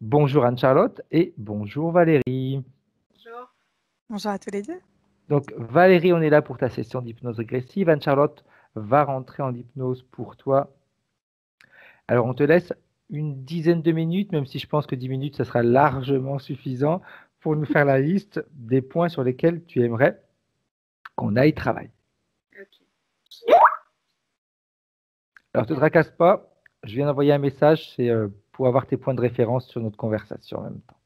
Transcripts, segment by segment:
Bonjour Anne-Charlotte et bonjour Valérie. Bonjour. Bonjour à tous les deux. Donc Valérie, on est là pour ta session d'hypnose régressive. Anne-Charlotte va rentrer en hypnose pour toi. Alors on te laisse une dizaine de minutes, même si je pense que 10 minutes, ça sera largement suffisant pour nous faire la liste des points sur lesquels tu aimerais qu'on aille travailler. Ok. Alors ne te tracasse pas, je viens d'envoyer un message, c'est pour avoir tes points de référence sur notre conversation en même temps.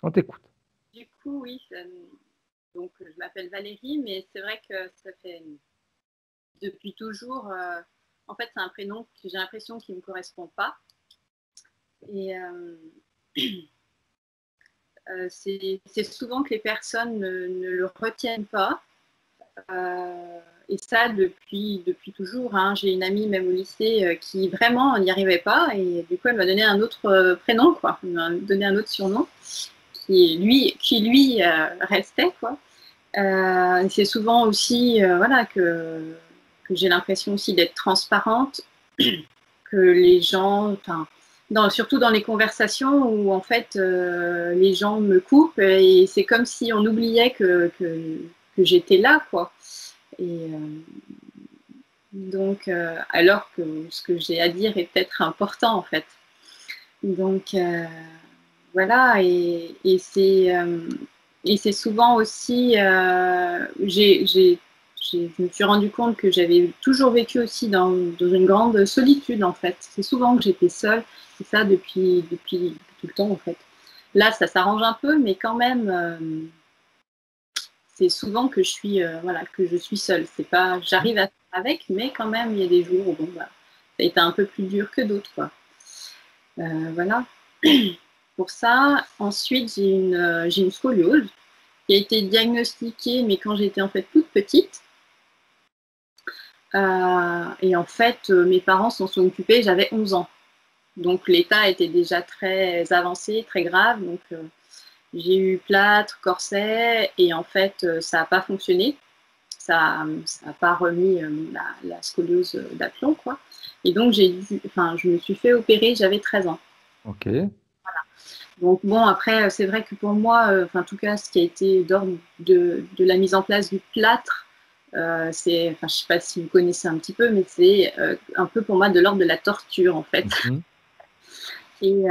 On t'écoute. Du coup, oui, donc je m'appelle Valérie, mais c'est vrai que ça fait depuis toujours. En fait, c'est un prénom que j'ai l'impression qu'il ne me correspond pas. Et c'est souvent que les personnes ne le retiennent pas. Et ça depuis toujours. Hein. J'ai une amie, même au lycée, qui vraiment n'y arrivait pas. Et du coup, elle m'a donné un autre prénom, quoi. Elle m'a donné un autre surnom qui lui restait, quoi. C'est souvent aussi voilà, que j'ai l'impression aussi d'être transparente, que les gens, surtout dans les conversations où en fait les gens me coupent et c'est comme si on oubliait que j'étais là, quoi. Et donc, alors que ce que j'ai à dire est peut-être important en fait. Donc voilà, et c'est souvent aussi, je me suis rendu compte que j'avais toujours vécu aussi dans une grande solitude en fait. C'est souvent que j'étais seule, et ça depuis tout le temps en fait. Là, ça s'arrange un peu, mais quand même, c'est souvent que je suis seule. C'est pas, j'arrive à faire avec, mais quand même, il y a des jours où bon, ça a été un peu plus dur que d'autres, quoi. Voilà. Pour ça, ensuite, j'ai une scoliose qui a été diagnostiquée, mais quand j'étais en fait toute petite. Et en fait, mes parents s'en sont occupés, j'avais 11 ans. Donc l'état était déjà très avancé, très grave. Donc j'ai eu plâtre, corset, et en fait, ça n'a pas fonctionné. Ça n'a pas remis la scoliose d'aplomb, quoi. Et donc je me suis fait opérer, j'avais 13 ans. Ok. Donc bon, après, c'est vrai que pour moi, en tout cas, ce qui a été d'ordre de la mise en place du plâtre, je ne sais pas si vous connaissez un petit peu, mais c'est un peu pour moi de l'ordre de la torture, en fait. Et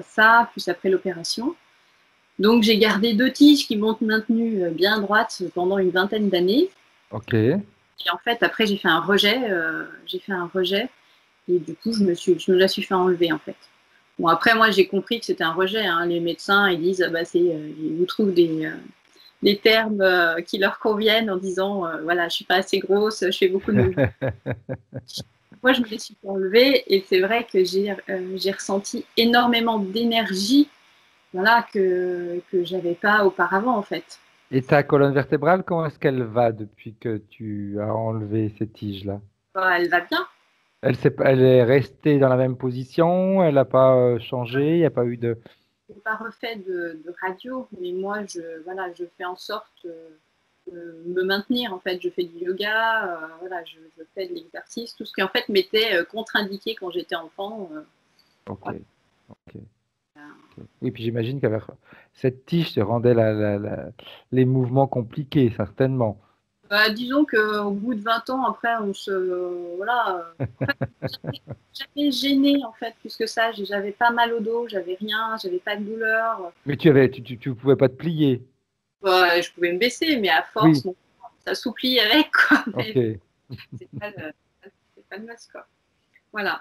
ça, plus après l'opération. Donc j'ai gardé 2 tiges qui m'ont maintenue bien droite pendant une vingtaine d'années. Ok. Et en fait, après, j'ai fait un rejet. Et du coup, je me la suis fait enlever, en fait. Bon, après, moi, j'ai compris que c'était un rejet. Hein. Les médecins, ils disent, ils vous trouvent des termes qui leur conviennent en disant, voilà, je suis pas assez grosse, je fais beaucoup de mouvements. Moi, je me les suis fait enlever et c'est vrai que j'ai ressenti énormément d'énergie, voilà, que j'avais pas auparavant, en fait. Et ta colonne vertébrale, comment est-ce qu'elle va depuis que tu as enlevé ces tiges-là? Elle va bien. Elle est restée dans la même position, elle n'a pas changé, il n'y a pas eu de... Je n'ai pas refait de radio, mais moi, je fais en sorte de me maintenir. En fait, je fais du yoga, voilà, je fais de l'exercice, tout ce qui en fait m'était contre-indiqué quand j'étais enfant. Ok, Voilà. ok. Oui, puis j'imagine qu'avec cette tige te rendait les mouvements compliqués, certainement. Disons qu'au bout de 20 ans, après, on se. Voilà. En fait, jamais gênée, en fait, plus que ça. J'avais pas mal au dos, j'avais rien, j'avais pas de douleur. Mais tu pouvais pas te plier. Je pouvais me baisser, mais à force, Oui, bon, ça s'oublie avec, quoi. ok. Mais c'est pas le masque, quoi. Voilà.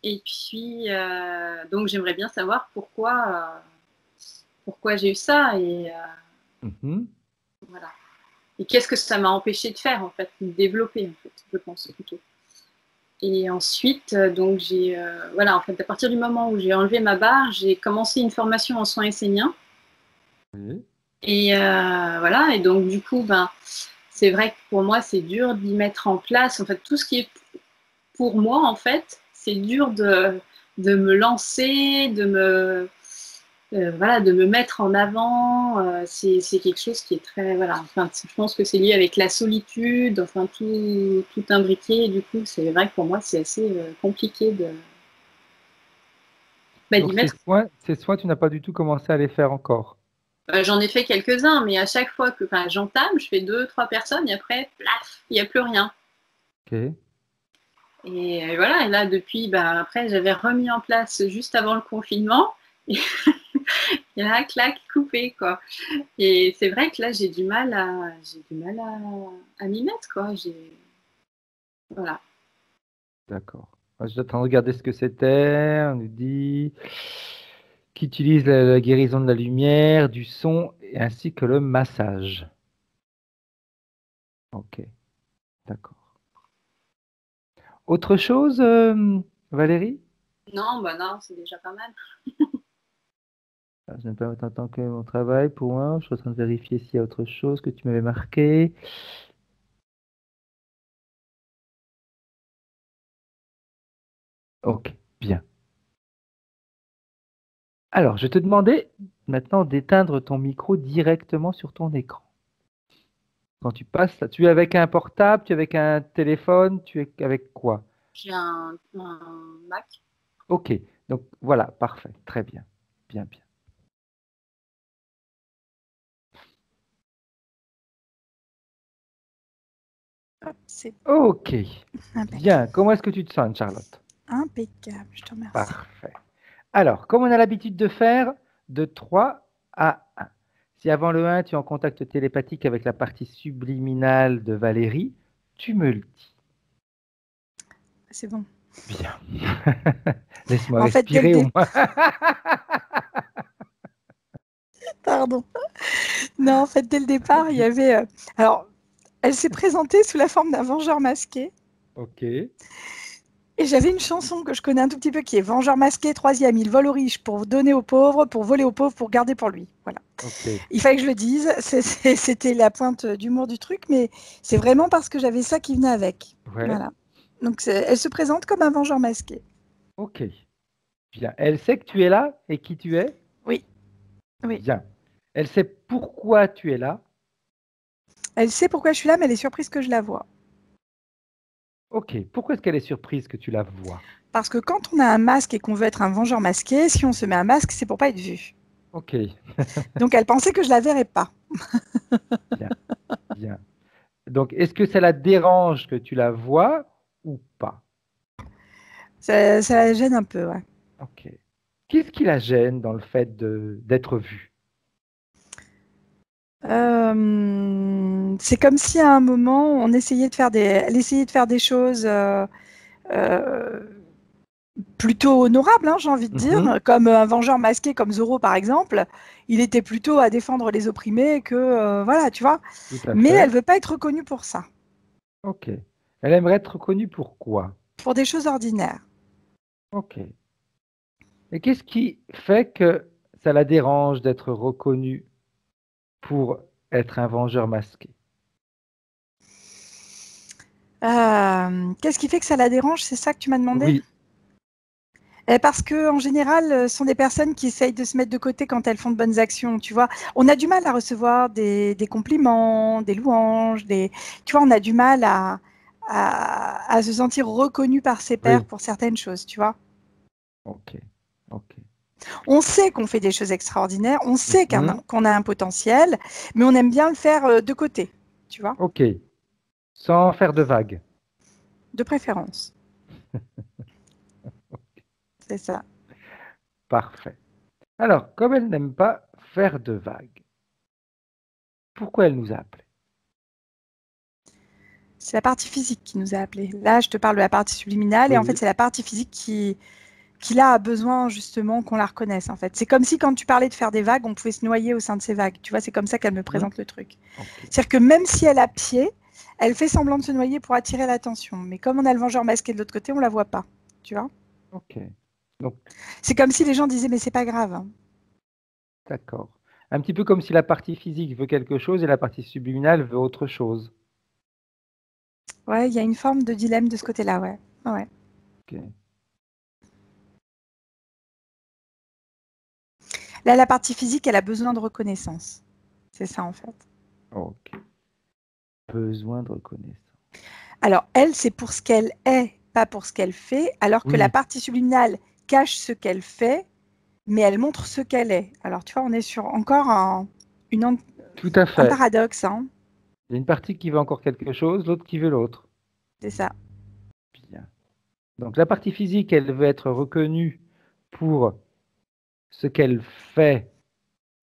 Et puis, donc, j'aimerais bien savoir pourquoi j'ai eu ça et Mhm. voilà. Et qu'est-ce que ça m'a empêché de faire, en fait, de développer, en fait, je pense, plutôt. Et ensuite, donc, voilà, en fait, à partir du moment où j'ai enlevé ma barre, j'ai commencé une formation en soins esséniens. Oui. Et voilà, et donc, du coup, c'est vrai que pour moi, c'est dur d'y mettre en place, en fait, tout ce qui est pour moi, en fait, c'est dur de me lancer, voilà, de me mettre en avant. C'est quelque chose qui est très, voilà. Enfin, je pense que c'est lié avec la solitude, enfin tout imbriqué. Et du coup, c'est vrai que pour moi, c'est assez compliqué de. Bah, Donc 10 mètres. ces soins, tu n'as pas du tout commencé à les faire encore. J'en ai fait quelques-uns, mais à chaque fois que j'entame, je fais 2, 3 personnes et après, plaf, il n'y a plus rien. Ok. Et voilà, et là, depuis, après, j'avais remis en place juste avant le confinement. Et là, clac, coupé, quoi. Et c'est vrai que là, j'ai du mal à m'y mettre, quoi. Voilà. D'accord. Moi, je t'attends de regarder ce que c'était. On nous dit qui utilise la guérison de la lumière, du son, ainsi que le massage. Ok, d'accord. Autre chose, Valérie? Non, non, c'est déjà pas mal. Ah, je n'aime pas autant temps que mon travail pour moi. Je suis en train de vérifier s'il y a autre chose que tu m'avais marqué. Ok, bien. Alors, je te demandais maintenant d'éteindre ton micro directement sur ton écran. Quand tu passes, là, tu es avec un portable, tu es avec un téléphone, tu es avec quoi? J'ai un Mac. Ok, donc voilà, parfait, très bien, bien, bien. Hop, c'est Ok, impeccable. bien. Comment est-ce que tu te sens, Charlotte? Impeccable, je te remercie. Parfait. Alors, comme on a l'habitude de faire, de 3 à 1. Si avant le 1, tu es en contact télépathique avec la partie subliminale de Valérie, tu me le dis. C'est bon. Bien. Laisse-moi En fait, dès le respirer au moins. Pardon. Non, en fait, dès le départ, il y avait. Alors, elle s'est présentée sous la forme d'un vengeur masqué. Ok, Et j'avais une chanson que je connais un tout petit peu qui est Vengeur masqué, troisième, il vole aux riches pour donner aux pauvres, pour voler aux pauvres, pour garder pour lui. Voilà. ok, Il fallait que je le dise, c'était la pointe d'humour du truc, mais c'est vraiment parce que j'avais ça qui venait avec. ouais, Voilà. Donc, elle se présente comme un vengeur masqué. ok. Bien. Elle sait que tu es là et qui tu es? Oui, oui. Bien. Elle sait pourquoi tu es là? Elle sait pourquoi je suis là, mais elle est surprise que je la vois. Ok. Pourquoi est-ce qu'elle est surprise que tu la vois? Parce que quand on a un masque et qu'on veut être un vengeur masqué, si on se met un masque, c'est pour pas être vu. Ok, Donc elle pensait que je la verrais pas. bien, bien. Donc, est-ce que ça la dérange que tu la vois ou pas? Ça la gêne un peu, ouais. Ok. Qu'est-ce qui la gêne dans le fait d'être vue? C'est comme si à un moment, on essayait de faire elle essayait de faire des choses euh, plutôt honorables, hein, j'ai envie de dire, Mhm, comme un vengeur masqué comme Zorro par exemple. Il était plutôt à défendre les opprimés que voilà, tu vois. tout à Mais elle fait. veut pas être reconnue pour ça, Ok. Elle aimerait être reconnue pour quoi? pour des choses ordinaires. Ok. Et qu'est-ce qui fait que ça la dérange d'être reconnue pour être un vengeur masqué? Qu'est-ce qui fait que ça la dérange? C'est ça que tu m'as demandé? Oui. Parce que en général, ce sont des personnes qui essayent de se mettre de côté quand elles font de bonnes actions, tu vois? On a du mal à recevoir des compliments, des louanges, tu vois? On a du mal à se sentir reconnu par ses pairs Oui. pour certaines choses, tu vois? Ok. Ok. On sait qu'on fait des choses extraordinaires, on sait Mhm, qu'on a un potentiel, mais on aime bien le faire, de côté, tu vois? ok. Sans faire de vagues. De préférence, c'est ça. Parfait. Alors, comme elle n'aime pas faire de vagues, pourquoi elle nous a appelés? C'est la partie physique qui nous a appelés. Là, je te parle de la partie subliminale et en fait, Oui. c'est la partie physique qui là a besoin justement qu'on la reconnaisse en fait. C'est comme si quand tu parlais de faire des vagues, on pouvait se noyer au sein de ces vagues. Tu vois, c'est comme ça qu'elle me Mhm, présente le truc. ok. C'est-à-dire que même si elle a pied, elle fait semblant de se noyer pour attirer l'attention. Mais comme on a le vengeur masqué de l'autre côté, on la voit pas. Tu vois. Ok. Donc, C'est comme si les gens disaient mais c'est pas grave, hein. d'accord. Un petit peu comme si la partie physique veut quelque chose et la partie subliminale veut autre chose. Ouais, il y a une forme de dilemme de ce côté-là, ouais. Ouais. Ok. Là, la partie physique, elle a besoin de reconnaissance. C'est ça en fait. Ok. Besoin de reconnaissance. Alors, elle, c'est pour ce qu'elle est, pas pour ce qu'elle fait, alors que la Oui. partie subliminale cache ce qu'elle fait mais elle montre ce qu'elle est. Alors, tu vois, on est sur encore Tout à un fait. paradoxe, hein. Il y a une partie qui veut encore quelque chose, l'autre qui veut l'autre. C'est ça. Bien. Donc la partie physique, elle veut être reconnue pour ce qu'elle fait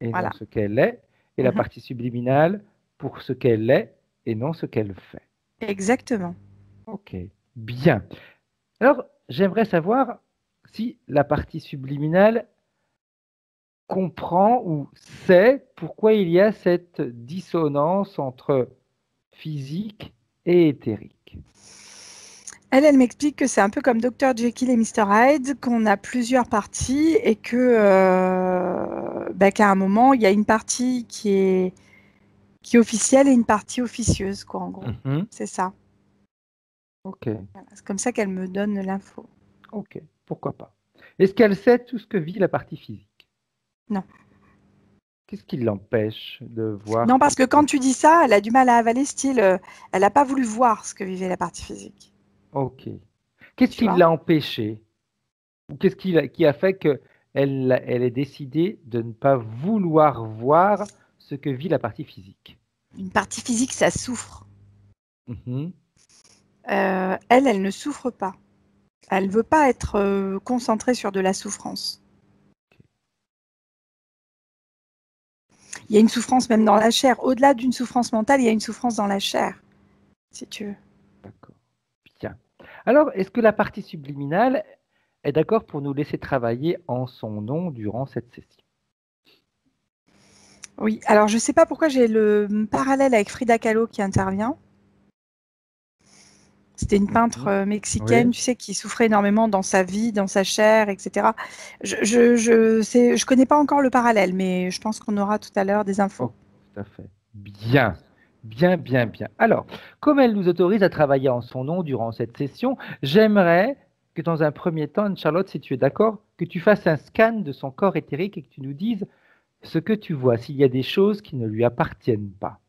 et non Voilà. ce qu'elle est, et la Mhm. partie subliminale pour ce qu'elle est et non ce qu'elle fait. Exactement. Ok, bien. Alors, j'aimerais savoir si la partie subliminale comprend ou sait pourquoi il y a cette dissonance entre physique et éthérique. Elle m'explique que c'est un peu comme Dr. Jekyll et Mr. Hyde, qu'on a plusieurs parties et que qu'à un moment, il y a une partie qui est officielle et une partie officieuse, quoi, en gros. Mhm. C'est ça. Ok, Voilà. C'est comme ça qu'elle me donne l'info. ok, pourquoi pas. Est-ce qu'elle sait tout ce que vit la partie physique? Non. Qu'est-ce qui l'empêche de voir Non, parce que quand quelque tu dis ça, elle a du mal à avaler, style, elle n'a pas voulu voir ce que vivait la partie physique. Ok. Qu'est-ce Tu qui vois? l'a empêché? Ou qu'est-ce qui a fait qu'elle ait décidé de ne pas vouloir voir ce que vit la partie physique? Une partie physique, ça souffre. Mhm. Elle ne souffre pas. Elle ne veut pas être concentrée sur de la souffrance. Il y a une souffrance même dans la chair. Au-delà d'une souffrance mentale, il y a une souffrance dans la chair, si tu veux. D'accord. Bien. Alors, est-ce que la partie subliminale est d'accord pour nous laisser travailler en son nom durant cette session? Oui, alors je ne sais pas pourquoi j'ai le parallèle avec Frida Kahlo qui intervient. C'était une peintre Mhm. mexicaine, Oui. tu sais, qui souffrait énormément dans sa vie, dans sa chair, etc. Je connais pas encore le parallèle, mais je pense qu'on aura tout à l'heure des infos. Oh, tout à fait. Bien. Bien, bien, bien. Alors, comme elle nous autorise à travailler en son nom durant cette session, j'aimerais que dans un premier temps, Charlotte, si tu es d'accord, que tu fasses un scan de son corps éthérique et que tu nous dises ce que tu vois, s'il y a des choses qui ne lui appartiennent pas.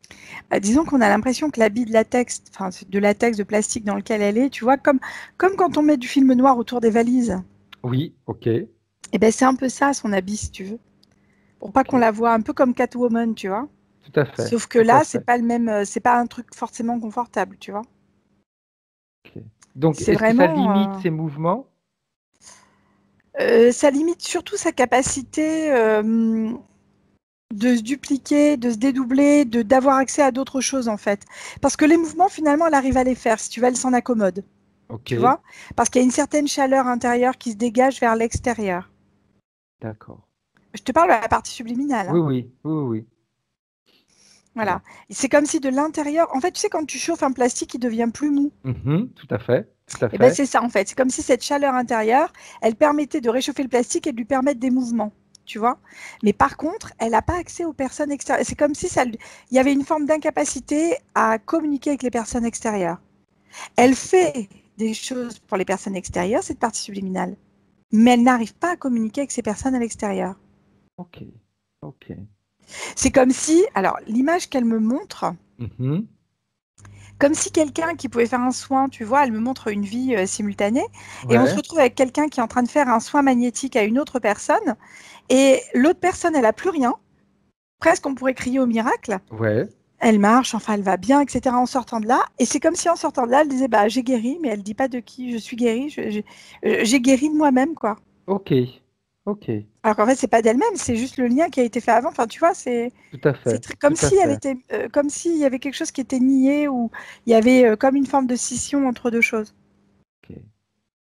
Disons qu'on a l'impression que l'habit de latex, enfin de latex, de plastique dans lequel elle est, tu vois, comme quand on met du film noir autour des valises. Oui, ok, Et ben c'est un peu ça son habit, si tu veux. Pour pas qu'on ok, la voit, un peu comme Catwoman, tu vois. tout à fait, Sauf que tout à là, c'est fait. pas le même, c'est pas un truc forcément confortable, tu vois. Ok. Donc, C'est est-ce que ça limite vraiment, ses mouvements? ça limite surtout sa capacité de se dupliquer, de se dédoubler, d'avoir accès à d'autres choses en fait. Parce que les mouvements, finalement, elle arrive à les faire. Si tu veux, elle s'en accommode, Ok, tu vois. Parce qu'il y a une certaine chaleur intérieure qui se dégage vers l'extérieur. d'accord. Je te parle de la partie subliminale, Oui, hein. oui, oui, oui, oui. Bien. Voilà. C'est comme si de l'intérieur, en fait, tu sais, quand tu chauffes un plastique, il devient plus mou. Mhm, tout à fait, tout à Et ben fait. c'est ça en fait. C'est comme si cette chaleur intérieure, elle permettait de réchauffer le plastique et de lui permettre des mouvements, tu vois. Mais par contre, elle n'a pas accès aux personnes extérieures. C'est comme si il y avait une forme d'incapacité à communiquer avec les personnes extérieures. Elle fait des choses pour les personnes extérieures, cette partie subliminale, mais elle n'arrive pas à communiquer avec ces personnes à l'extérieur. Ok, ok. C'est comme si, alors l'image qu'elle me montre, Mhm, comme si quelqu'un qui pouvait faire un soin, tu vois, elle me montre une vie simultanée, et on se ouais, retrouve avec quelqu'un qui est en train de faire un soin magnétique à une autre personne, et l'autre personne, elle n'a plus rien, presque on pourrait crier au miracle, ouais. elle marche, enfin elle va bien, etc. en sortant de là, et c'est comme si en sortant de là, elle disait, bah j'ai guéri, mais elle dit pas de qui je suis guérie, j'ai guéri de moi-même, quoi. Ok, ok. Alors qu'en fait, c'est pas d'elle-même, c'est juste le lien qui a été fait avant, enfin tu vois, Tout à c'est fait, comme tout à si elle fait. était, comme s'il y avait quelque chose qui était nié, ou il y avait comme une forme de scission entre deux choses. Ok,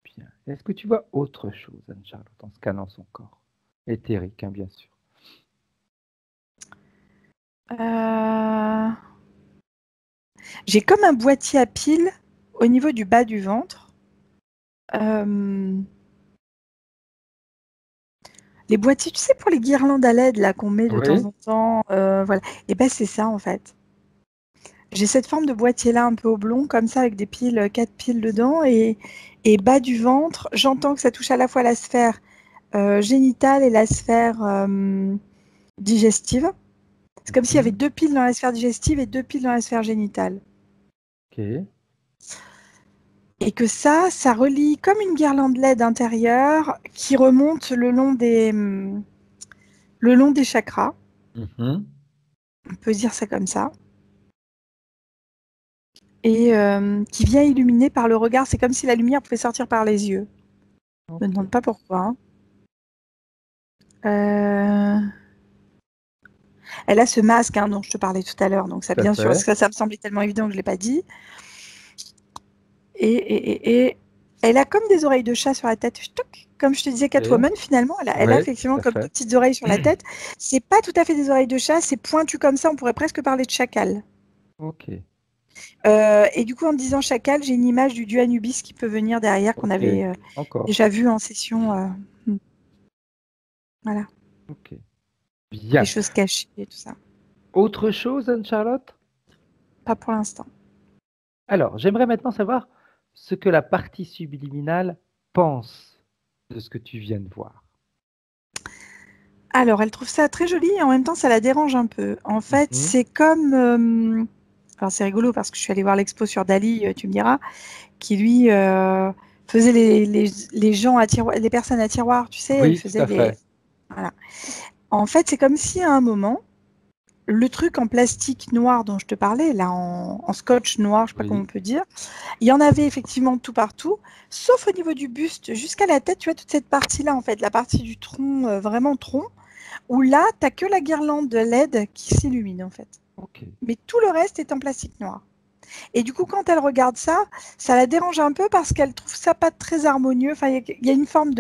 bien. Est-ce que tu vois autre chose, Anne-Charlotte, en scannant son corps? Éthérique, hein, bien sûr. Euh, J'ai comme un boîtier à piles au niveau du bas du ventre. Euh, Les boîtiers, tu sais, pour les guirlandes à LED là qu'on met de temps Oui, en temps, voilà. Et ben c'est ça en fait. J'ai cette forme de boîtier là un peu oblong comme ça avec des piles, 4 piles dedans et bas du ventre. J'entends que ça touche à la fois la sphère génitale et la sphère digestive. C'est comme s'il y avait mhm, 2 piles dans la sphère digestive et 2 piles dans la sphère génitale. ok. Et que ça relie comme une guirlande LED intérieure qui remonte le long des chakras. Mhm. On peut dire ça comme ça. Et qui vient illuminer par le regard. C'est comme si la lumière pouvait sortir par les yeux. Je ne me demande pas pourquoi. Hein. Elle a ce masque dont je te parlais tout à l'heure. Donc ça, Tout à bien sûr, fait. ça me semblait tellement évident que je ne l'ai pas dit. Et elle a comme des oreilles de chat sur la tête. Comme je te disais, Catwoman, finalement, elle a Oui, effectivement tout à comme fait. deux petites oreilles sur la tête. C'est pas tout à fait des oreilles de chat, c'est pointu comme ça. On pourrait presque parler de chacal. Ok. Et du coup, en disant chacal, j'ai une image du dieu Anubis qui peut venir derrière, qu'on Ok. avait Encore. déjà vu en session. Voilà, Ok. des Bien. choses cachées et tout ça. Autre chose, Anne-Charlotte? Pas pour l'instant. Alors, j'aimerais maintenant savoir ce que la partie subliminale pense de ce que tu viens de voir. Alors, elle trouve ça très joli et en même temps, ça la dérange un peu. En fait, Mhm. c'est comme. Alors, c'est rigolo parce que je suis allée voir l'expo sur Dali, tu me diras, qui lui faisait les gens à tiroir, les personnes à tiroir, tu sais, il Oui, tout faisait à les. fait. Voilà. En fait, c'est comme si à un moment, le truc en plastique noir dont je te parlais, là, en scotch noir, je sais pas comment on Oui. peut dire, il y en avait effectivement tout partout, sauf au niveau du buste, jusqu'à la tête, tu vois, toute cette partie-là, en fait, la partie du tronc, vraiment tronc, où là, tu n'as que la guirlande de LED qui s'illumine, en fait. Ok. Mais tout le reste est en plastique noir. Et du coup, quand elle regarde ça, ça la dérange un peu parce qu'elle trouve ça pas très harmonieux. Enfin, il y a une forme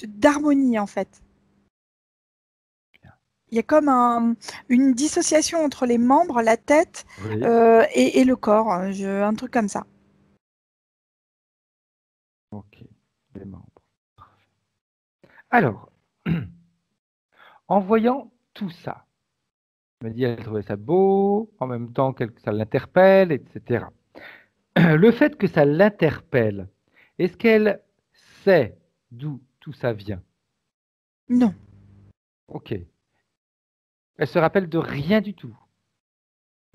d'harmonie, en fait. Il y a comme une dissociation entre les membres, la tête Oui. et le corps, un truc comme ça. Ok. Les membres. Alors, en voyant tout ça, elle me dit qu'elle trouvait ça beau, en même temps que ça l'interpelle, etc. Le fait que ça l'interpelle, est-ce qu'elle sait d'où tout ça vient? Non, Ok. Elle se rappelle de rien du tout.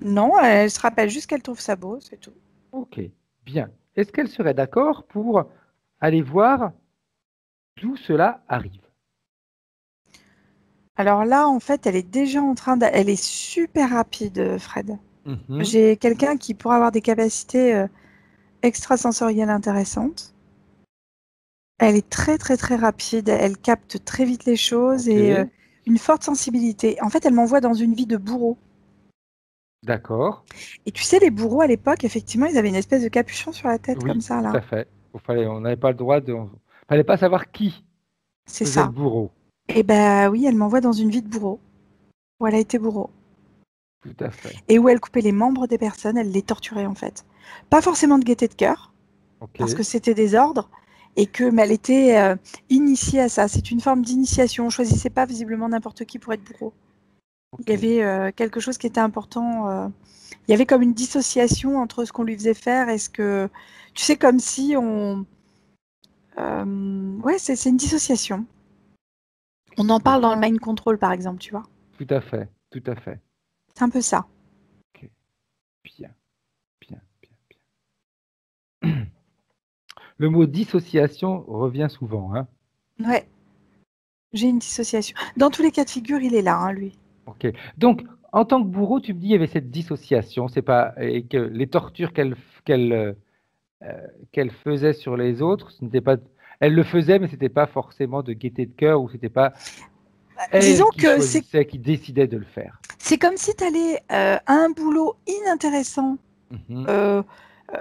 non, elle se rappelle juste qu'elle trouve ça beau, c'est tout. Ok. Bien. Est-ce qu'elle serait d'accord pour aller voir d'où cela arrive? Alors là, en fait, elle est déjà en train elle est super rapide, Fred. Mhm. J'ai quelqu'un qui pourrait avoir des capacités extrasensorielles intéressantes. Elle est très très très rapide, elle capte très vite les choses Ok. et une forte sensibilité. En fait, elle m'envoie dans une vie de bourreau. D'accord. Et tu sais, les bourreaux à l'époque, effectivement, ils avaient une espèce de capuchon sur la tête comme Oui, ça, tout là. à fait. On n'avait pas le droit de. Fallait pas savoir qui C'est faisait le ça. bourreau. Et ben oui, elle m'envoie dans une vie de bourreau, où elle a été bourreau. Tout à fait. Et où elle coupait les membres des personnes, elle les torturait en fait. Pas forcément de gaieté de cœur, Ok. parce que c'était des ordres, mais elle était initiée à ça. C'est une forme d'initiation. On choisissait pas visiblement n'importe qui pour être bourreau. Il y Ok. avait quelque chose qui était important. Il y avait comme une dissociation entre ce qu'on lui faisait faire et ce que. Tu sais, comme si on. Ouais, c'est une dissociation. On en Ok. parle dans le mind control, par exemple, tu vois. Tout à fait. Tout à fait. C'est un peu ça. Ok. Bien. Bien. Bien. Bien. Le mot dissociation revient souvent, hein. Ouais, j'ai une dissociation. Dans tous les cas de figure, il est là, hein, lui. Ok. Donc, en tant que bourreau, tu me dis il y avait cette dissociation, c'est pas et que les tortures qu'elle faisait sur les autres, ce n'était pas. Elle le faisait, mais c'était pas forcément de gaieté de cœur ou c'était pas Disons elle qui que choisissait, qui décidait de le faire. c'est comme si tu allais à un boulot inintéressant. Mhm.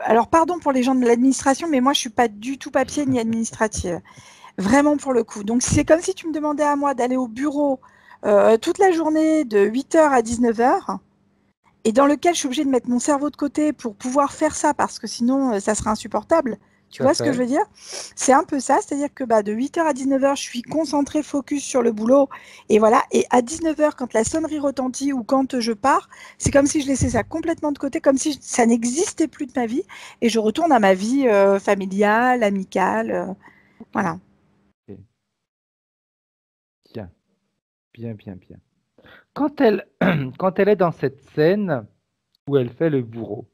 Alors, pardon pour les gens de l'administration, mais moi, je suis pas du tout papier ni administrative. Vraiment pour le coup. Donc, c'est comme si tu me demandais à moi d'aller au bureau toute la journée de 8h à 19h et dans lequel je suis obligée de mettre mon cerveau de côté pour pouvoir faire ça parce que sinon, ça serait insupportable. Tu Tout à vois ce que je fait. veux dire? C'est un peu ça, c'est-à-dire que de 8h à 19h, je suis concentrée, focus sur le boulot et voilà. Et à 19h, quand la sonnerie retentit ou quand je pars, c'est comme si je laissais ça complètement de côté, comme si ça n'existait plus de ma vie et je retourne à ma vie familiale, amicale. Ok. Voilà. Ok. Bien, bien, bien, bien. Quand elle, quand elle est dans cette scène où elle fait le bourreau,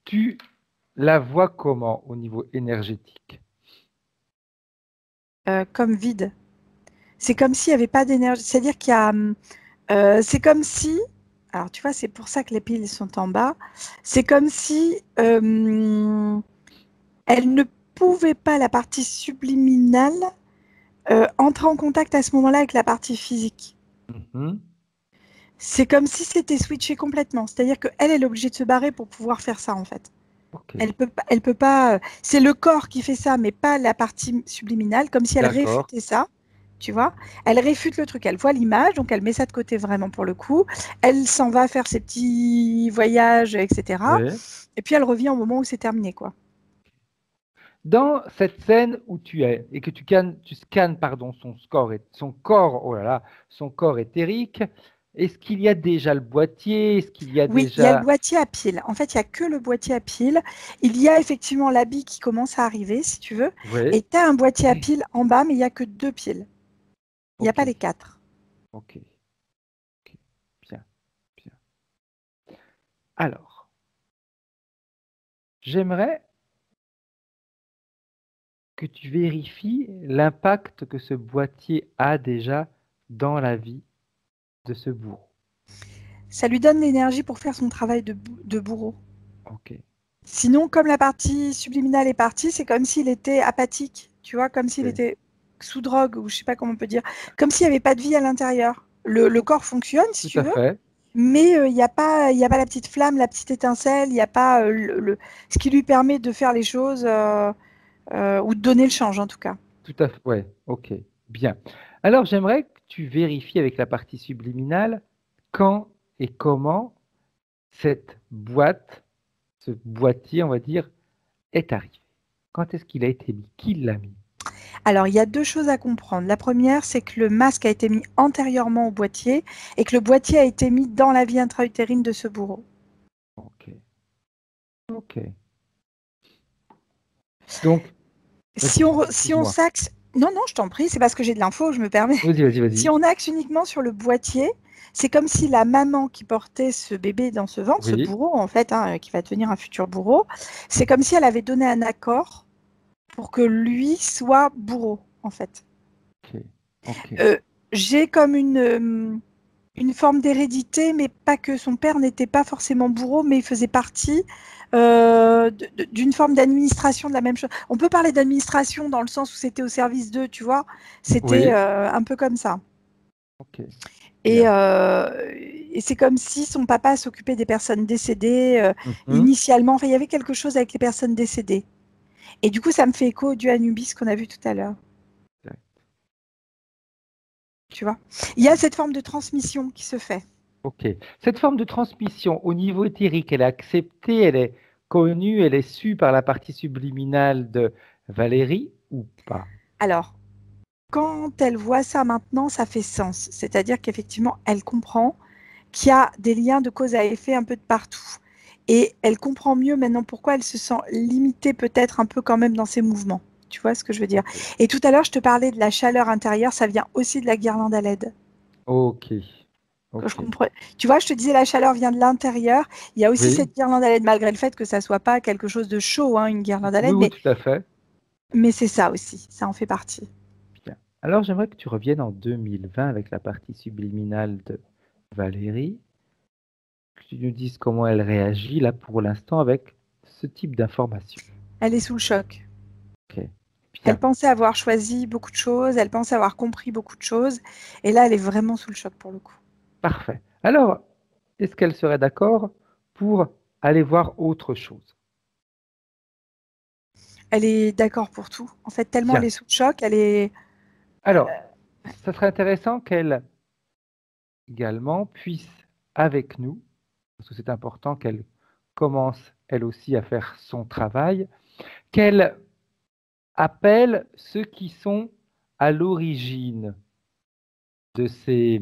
tu la vois comment au niveau énergétique? Comme vide. C'est comme s'il n'y avait pas d'énergie. C'est-à-dire qu'il y a. C'est comme si. Alors, tu vois, c'est pour ça que les piles sont en bas. C'est comme si elle ne pouvait pas, la partie subliminale, entrer en contact à ce moment-là avec la partie physique. Mhm. C'est comme si c'était switché complètement. C'est-à-dire qu'elle, elle est obligée de se barrer pour pouvoir faire ça, en fait. Ok, Elle peut pas. C'est le corps qui fait ça, mais pas la partie subliminale, comme si elle d'accord. réfutait ça. Tu vois, elle réfute le truc. Elle voit l'image, donc elle met ça de côté vraiment pour le coup. Elle s'en va faire ses petits voyages, etc. Oui. Et puis elle revient au moment où c'est terminé, quoi. Dans cette scène où tu es et que tu scannes pardon, son corps, oh là là, son corps éthérique, est-ce qu'il y a déjà le boîtier? Est-ce qu'il y a Oui, il y a le déjà... boîtier à piles. En fait, il n'y a que le boîtier à piles. Il y a effectivement l'habit qui commence à arriver, si tu veux. Oui, Et tu as un boîtier à piles en bas, mais il n'y a que 2 piles. Il n'y a ok, pas les 4. ok, ok, bien, bien. Alors, j'aimerais que tu vérifies l'impact que ce boîtier a déjà dans la vie de ce bourreau. Ça lui donne l'énergie pour faire son travail de bourreau. Ok, Sinon, comme la partie subliminale est partie, c'est comme s'il était apathique, tu vois, comme s'il ok, était sous drogue, ou je sais pas comment on peut dire, comme s'il n'y avait pas de vie à l'intérieur. Le corps fonctionne, si tout tu à veux, fait, mais il y a pas la petite flamme, la petite étincelle, il n'y a pas ce qui lui permet de faire les choses ou de donner le change, en tout cas. tout à fait, ouais, ok, bien. Alors, j'aimerais que tu vérifies avec la partie subliminale quand et comment cette boîte, ce boîtier, on va dire, est arrivé. Quand est-ce qu'il a été mis? Qui l'a mis? Alors, il y a 2 choses à comprendre. La première, c'est que le masque a été mis antérieurement au boîtier et que le boîtier a été mis dans la vie intra-utérine de ce bourreau. Ok, ok. Donc, Si vas-y, on, si on excuse-moi. s'axe, non, non, je t'en prie, c'est parce que j'ai de l'info, je me permets. Vas-y, vas-y, Si vas-y. on axe uniquement sur le boîtier, c'est comme si la maman qui portait ce bébé dans ce ventre, ce Oui, bourreau en fait, hein, qui va devenir un futur bourreau, c'est comme si elle avait donné un accord pour que lui soit bourreau en fait. ok, ok, Euh, j'ai comme une forme d'hérédité, mais pas que son père n'était pas forcément bourreau, mais il faisait partie d'une forme d'administration de la même chose. On peut parler d'administration dans le sens où c'était au service d'eux, tu vois. C'était oui, un peu comme ça. ok, Et, bien. euh, et c'est comme si son papa s'occupait des personnes décédées Mhm. initialement. Enfin, il y avait quelque chose avec les personnes décédées. Et du coup, ça me fait écho du Anubis qu'on a vu tout à l'heure. Tu vois, il y a cette forme de transmission qui se fait. Ok. Cette forme de transmission au niveau éthérique, elle est acceptée, elle est connue, elle est sue par la partie subliminale de Valérie ou pas? Alors, quand elle voit ça maintenant, ça fait sens. C'est-à-dire qu'effectivement, elle comprend qu'il y a des liens de cause à effet un peu de partout. Et elle comprend mieux maintenant pourquoi elle se sent limitée peut-être un peu quand même dans ses mouvements. Tu vois ce que je veux dire? Ok, Et tout à l'heure, je te parlais de la chaleur intérieure, ça vient aussi de la guirlande à LED. ok, Que je ok. comprends. Tu vois, je te disais, la chaleur vient de l'intérieur. Il y a aussi Oui, cette guirlande à LED, malgré le fait que ça soit pas quelque chose de chaud, hein, une guirlande à oui, LED, oui, tout à fait. mais c'est ça aussi, ça en fait partie. Bien. Alors, j'aimerais que tu reviennes en 2020 avec la partie subliminale de Valérie, que tu nous dises comment elle réagit là pour l'instant avec ce type d'information. Elle est sous le choc. Ok, Elle bien, pensait avoir choisi beaucoup de choses, elle pensait avoir compris beaucoup de choses, et là, elle est vraiment sous le choc pour le coup. parfait. Alors, est-ce qu'elle serait d'accord pour aller voir autre chose? Elle est d'accord pour tout. En fait, tellement elle Bien. est sous le choc, elle est. Alors, ça serait intéressant qu'elle également puisse, avec nous, parce que c'est important qu'elle commence elle aussi à faire son travail, qu'elle appelle ceux qui sont à l'origine de ces,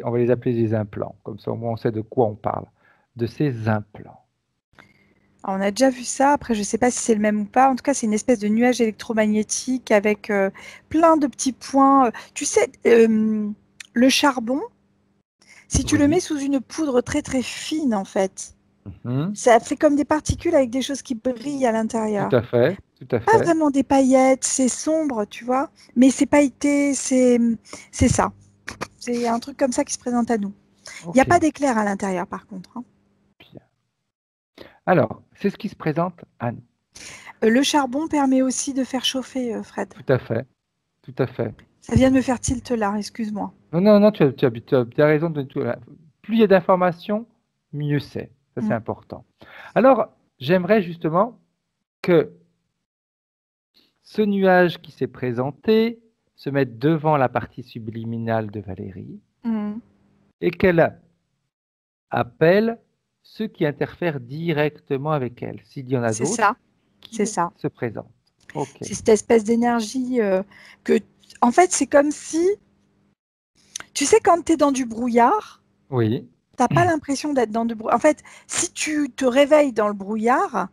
on va les appeler des implants, comme ça au moins on sait de quoi on parle, de ces implants. Alors, on a déjà vu ça. Après, je ne sais pas si c'est le même ou pas. En tout cas, c'est une espèce de nuage électromagnétique avec plein de petits points. Tu sais, le charbon, si tu le mets Oui, sous une poudre très très fine, en fait, Mhm. Ça fait comme des particules avec des choses qui brillent à Tout l'intérieur. à fait, tout à Pas fait. vraiment des paillettes, c'est sombre, tu vois, mais c'est pailleté, c'est ça. C'est un truc comme ça qui se présente à nous. Il n'y a Ok, pas d'éclair à l'intérieur, par contre, hein. bien. Alors, c'est ce qui se présente à nous. Le charbon permet aussi de faire chauffer, Fred. Tout à fait, tout à fait. Ça vient de me faire tilt là, excuse-moi. Non, non, non, tu as raison de tout. Plus il y a d'informations, mieux c'est. Ça, c'est Mm. important. Alors, j'aimerais justement que ce nuage qui s'est présenté se mette devant la partie subliminale de Valérie Mm. et qu'elle appelle ceux qui interfèrent directement avec elle, s'il y en a C'est d'autres ça, c'est qui ça. se présentent. Ok. C'est cette espèce d'énergie que, en fait, c'est comme si, tu sais, quand tu es dans du brouillard, Oui, t'as pas l'impression d'être dans du brouillard. En fait, si tu te réveilles dans le brouillard,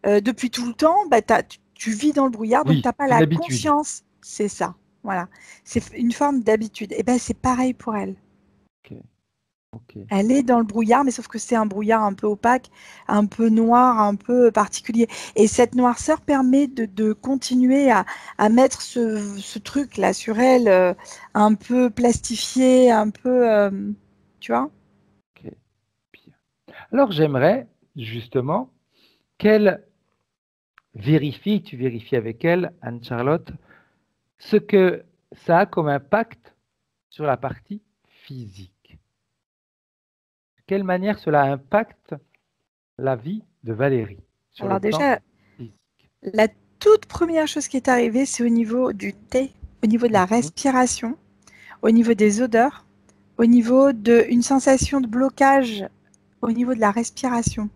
depuis tout le temps, bah, tu vis dans le brouillard, donc tu oui, n'as pas c'est une la habitude. conscience. C'est ça. Voilà. C'est une forme d'habitude. Et ben c'est pareil pour elle. Ok, ok. Elle est dans le brouillard, mais sauf que c'est un brouillard un peu opaque, un peu noir, un peu particulier. Et cette noirceur permet de continuer à mettre ce truc-là sur elle, un peu plastifié, un peu, tu vois? Ok, bien. Alors j'aimerais justement qu'elle vérifie, tu vérifies avec elle, Anne-Charlotte, ce que ça a comme impact sur la partie physique. De quelle manière cela impacte la vie de Valérie sur le Alors plan déjà, physique. la toute première chose qui est arrivée, c'est au niveau du thé, au niveau de la Mhm, respiration, au niveau des odeurs, au niveau d'une sensation de blocage au niveau de la respiration.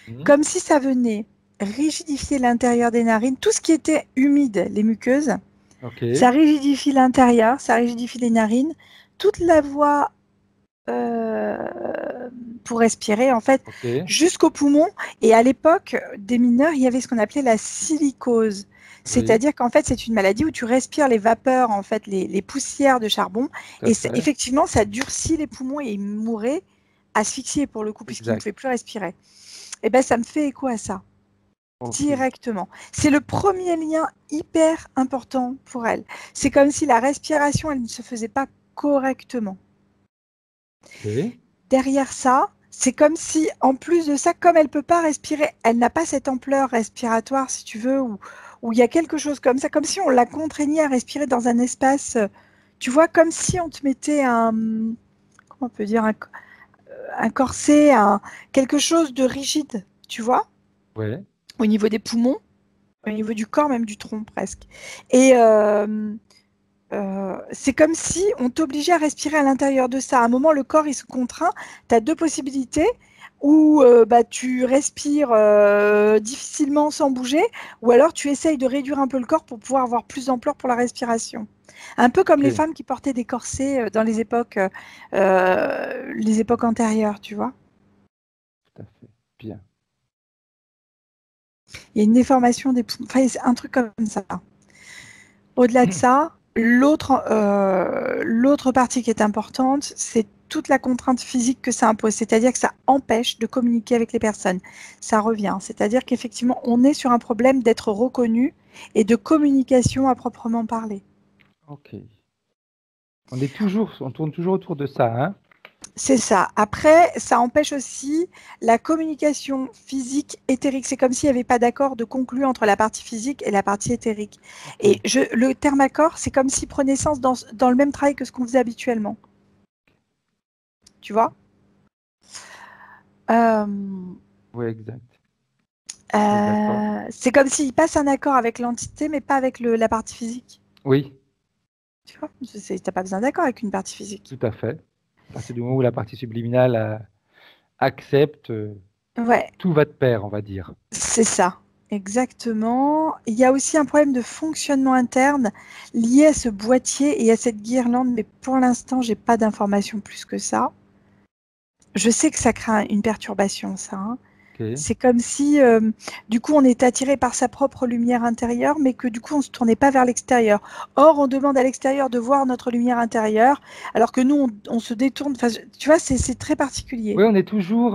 mhm. Comme si ça venait rigidifier l'intérieur des narines, tout ce qui était humide, les muqueuses, Ok, ça rigidifie l'intérieur, ça rigidifie les narines, toute la voie pour respirer, en fait, ok, jusqu'aux poumons. Et à l'époque des mineurs, il y avait ce qu'on appelait la silicose. oui, C'est-à-dire qu'en fait, c'est une maladie où tu respires les vapeurs, en fait, les poussières de charbon. tout à Et fait, effectivement, ça durcit les poumons et ils mouraient asphyxiés pour le coup, puisqu'ils ne exact. pouvaient plus respirer. Et ben, ça me fait écho à ça, Ok, directement. C'est le premier lien hyper important pour elle. C'est comme si la respiration, elle ne se faisait pas correctement. ok, Derrière ça, c'est comme si, en plus de ça, comme elle ne peut pas respirer, elle n'a pas cette ampleur respiratoire, si tu veux, où il y a quelque chose comme ça, comme si on la contraignait à respirer dans un espace, tu vois, comme si on te mettait comment on peut dire, un corset, quelque chose de rigide, tu vois, ouais, au niveau des poumons, au niveau du corps, même du tronc presque. Et c'est comme si on t'obligeait à respirer à l'intérieur de ça. À un moment, le corps, il se contraint. Tu as deux possibilités. Ou bah, tu respires difficilement sans bouger, ou alors tu essayes de réduire un peu le corps pour pouvoir avoir plus d'ampleur pour la respiration. Un peu comme les ok, femmes qui portaient des corsets dans les époques antérieures, tu vois. tout à fait, bien. Il y a une déformation des poumons, enfin, c'est un truc comme ça. Au-delà de ça, l'autre partie qui est importante, c'est toute la contrainte physique que ça impose, c'est-à-dire que ça empêche de communiquer avec les personnes. Ça revient, c'est-à-dire qu'effectivement, on est sur un problème d'être reconnu et de communication à proprement parler. Ok. On tourne toujours autour de ça, hein? C'est ça. Après, ça empêche aussi la communication physique éthérique. C'est comme s'il n'y avait pas d'accord de conclu entre la partie physique et la partie éthérique. Ok, Et le terme accord, c'est comme s'il prenait sens dans le même travail que ce qu'on faisait habituellement. Tu vois? Euh, oui, exact. Je suis d'accord. c'est comme s'il passe un accord avec l'entité, mais pas avec la partie physique. Oui, Tu vois? T'as pas besoin d'accord avec une partie physique. tout à fait. À partir du moment où la partie subliminale accepte, Ouais, tout va de pair, on va dire. c'est ça. Exactement. Il y a aussi un problème de fonctionnement interne lié à ce boîtier et à cette guirlande, mais pour l'instant, j'ai pas d'informations plus que ça. Je sais que ça crée une perturbation, ça, hein. Ok. C'est comme si, du coup, on est attiré par sa propre lumière intérieure, mais que du coup, on ne se tournait pas vers l'extérieur. Or, on demande à l'extérieur de voir notre lumière intérieure, alors que nous, on se détourne. Enfin, tu vois, c'est très particulier. Oui, on est toujours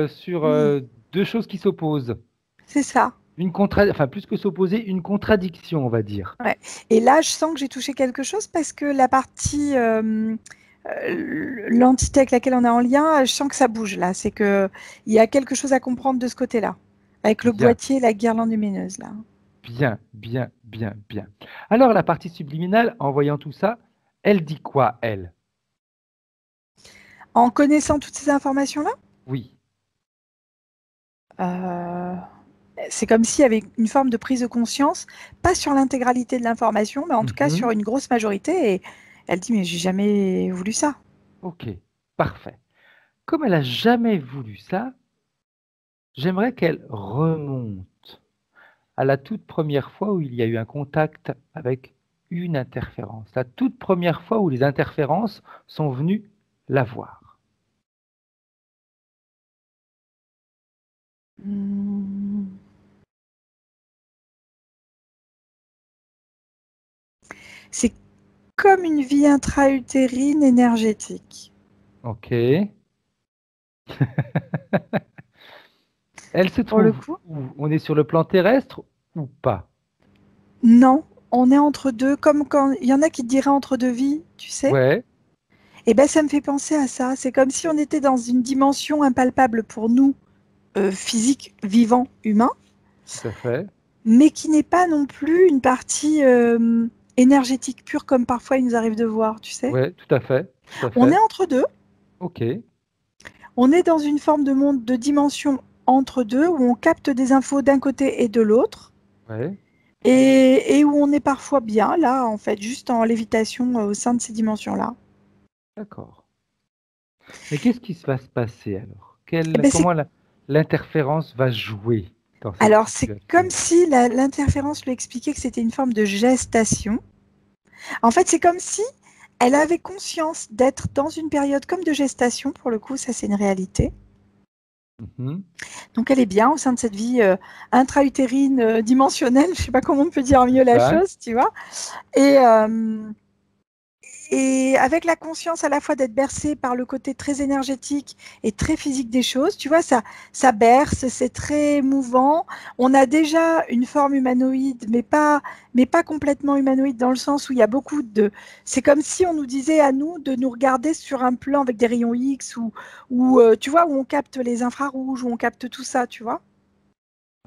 sur Mm. deux choses qui s'opposent. C'est ça. Enfin, plus que s'opposer, une contradiction, on va dire. Ouais. Et là, je sens que j'ai touché quelque chose parce que la partie, l'entité avec laquelle on est en lien, je sens que ça bouge là. C'est qu'il y a quelque chose à comprendre de ce côté-là, avec le Bien, boîtier, la guirlande lumineuse là. bien, bien, bien, bien. Alors, la partie subliminale, en voyant tout ça, elle dit quoi, elle? En connaissant toutes ces informations-là, Oui. euh, c'est comme s'il y avait une forme de prise de conscience, pas sur l'intégralité de l'information, mais en tout cas sur Mhm. une grosse majorité. Et elle dit, mais j'ai jamais voulu ça. Ok, parfait. Comme elle a jamais voulu ça, j'aimerais qu'elle remonte à la toute première fois où il y a eu un contact avec une interférence. La toute première fois où les interférences sont venues la voir. Hmm. C'est comme une vie intra-utérine énergétique. Ok. Elle se Pour le trouve coup, où? On est sur le plan terrestre ou pas? non, on est entre deux, comme quand il y en a qui diraient entre deux vies, tu sais. Ouais, Et ben ça me fait penser à ça. C'est comme si on était dans une dimension impalpable pour nous, physiques, vivants, humains, tout à fait. mais qui n'est pas non plus une partie énergétique pure comme parfois il nous arrive de voir, tu sais. Ouais, tout à fait. Tout à On est fait. entre deux. Ok. On est dans une forme de monde de dimension entre deux où on capte des infos d'un côté et de l'autre. Ouais, Et où on est parfois bien, là, en fait, juste en lévitation au sein de ces dimensions-là. d'accord. Mais qu'est-ce qui va se passer alors? Eh ben, Comment l'interférence va jouer dans cette alors, c'est comme situation? si l'interférence lui expliquait que c'était une forme de gestation. En fait, c'est comme si elle avait conscience d'être dans une période comme de gestation, pour le coup, ça c'est une réalité. Mhm. Donc, elle est bien au sein de cette vie intra-utérine dimensionnelle, je ne sais pas comment on peut dire mieux la Exact. chose, tu vois. Et, Et avec la conscience à la fois d'être bercé par le côté très énergétique et très physique des choses, tu vois, ça berce, c'est très mouvant. On a déjà une forme humanoïde, mais pas complètement humanoïde dans le sens où il y a beaucoup de. C'est comme si on nous disait à nous de nous regarder sur un plan avec des rayons X ou tu vois, où on capte les infrarouges, où on capte tout ça, tu vois.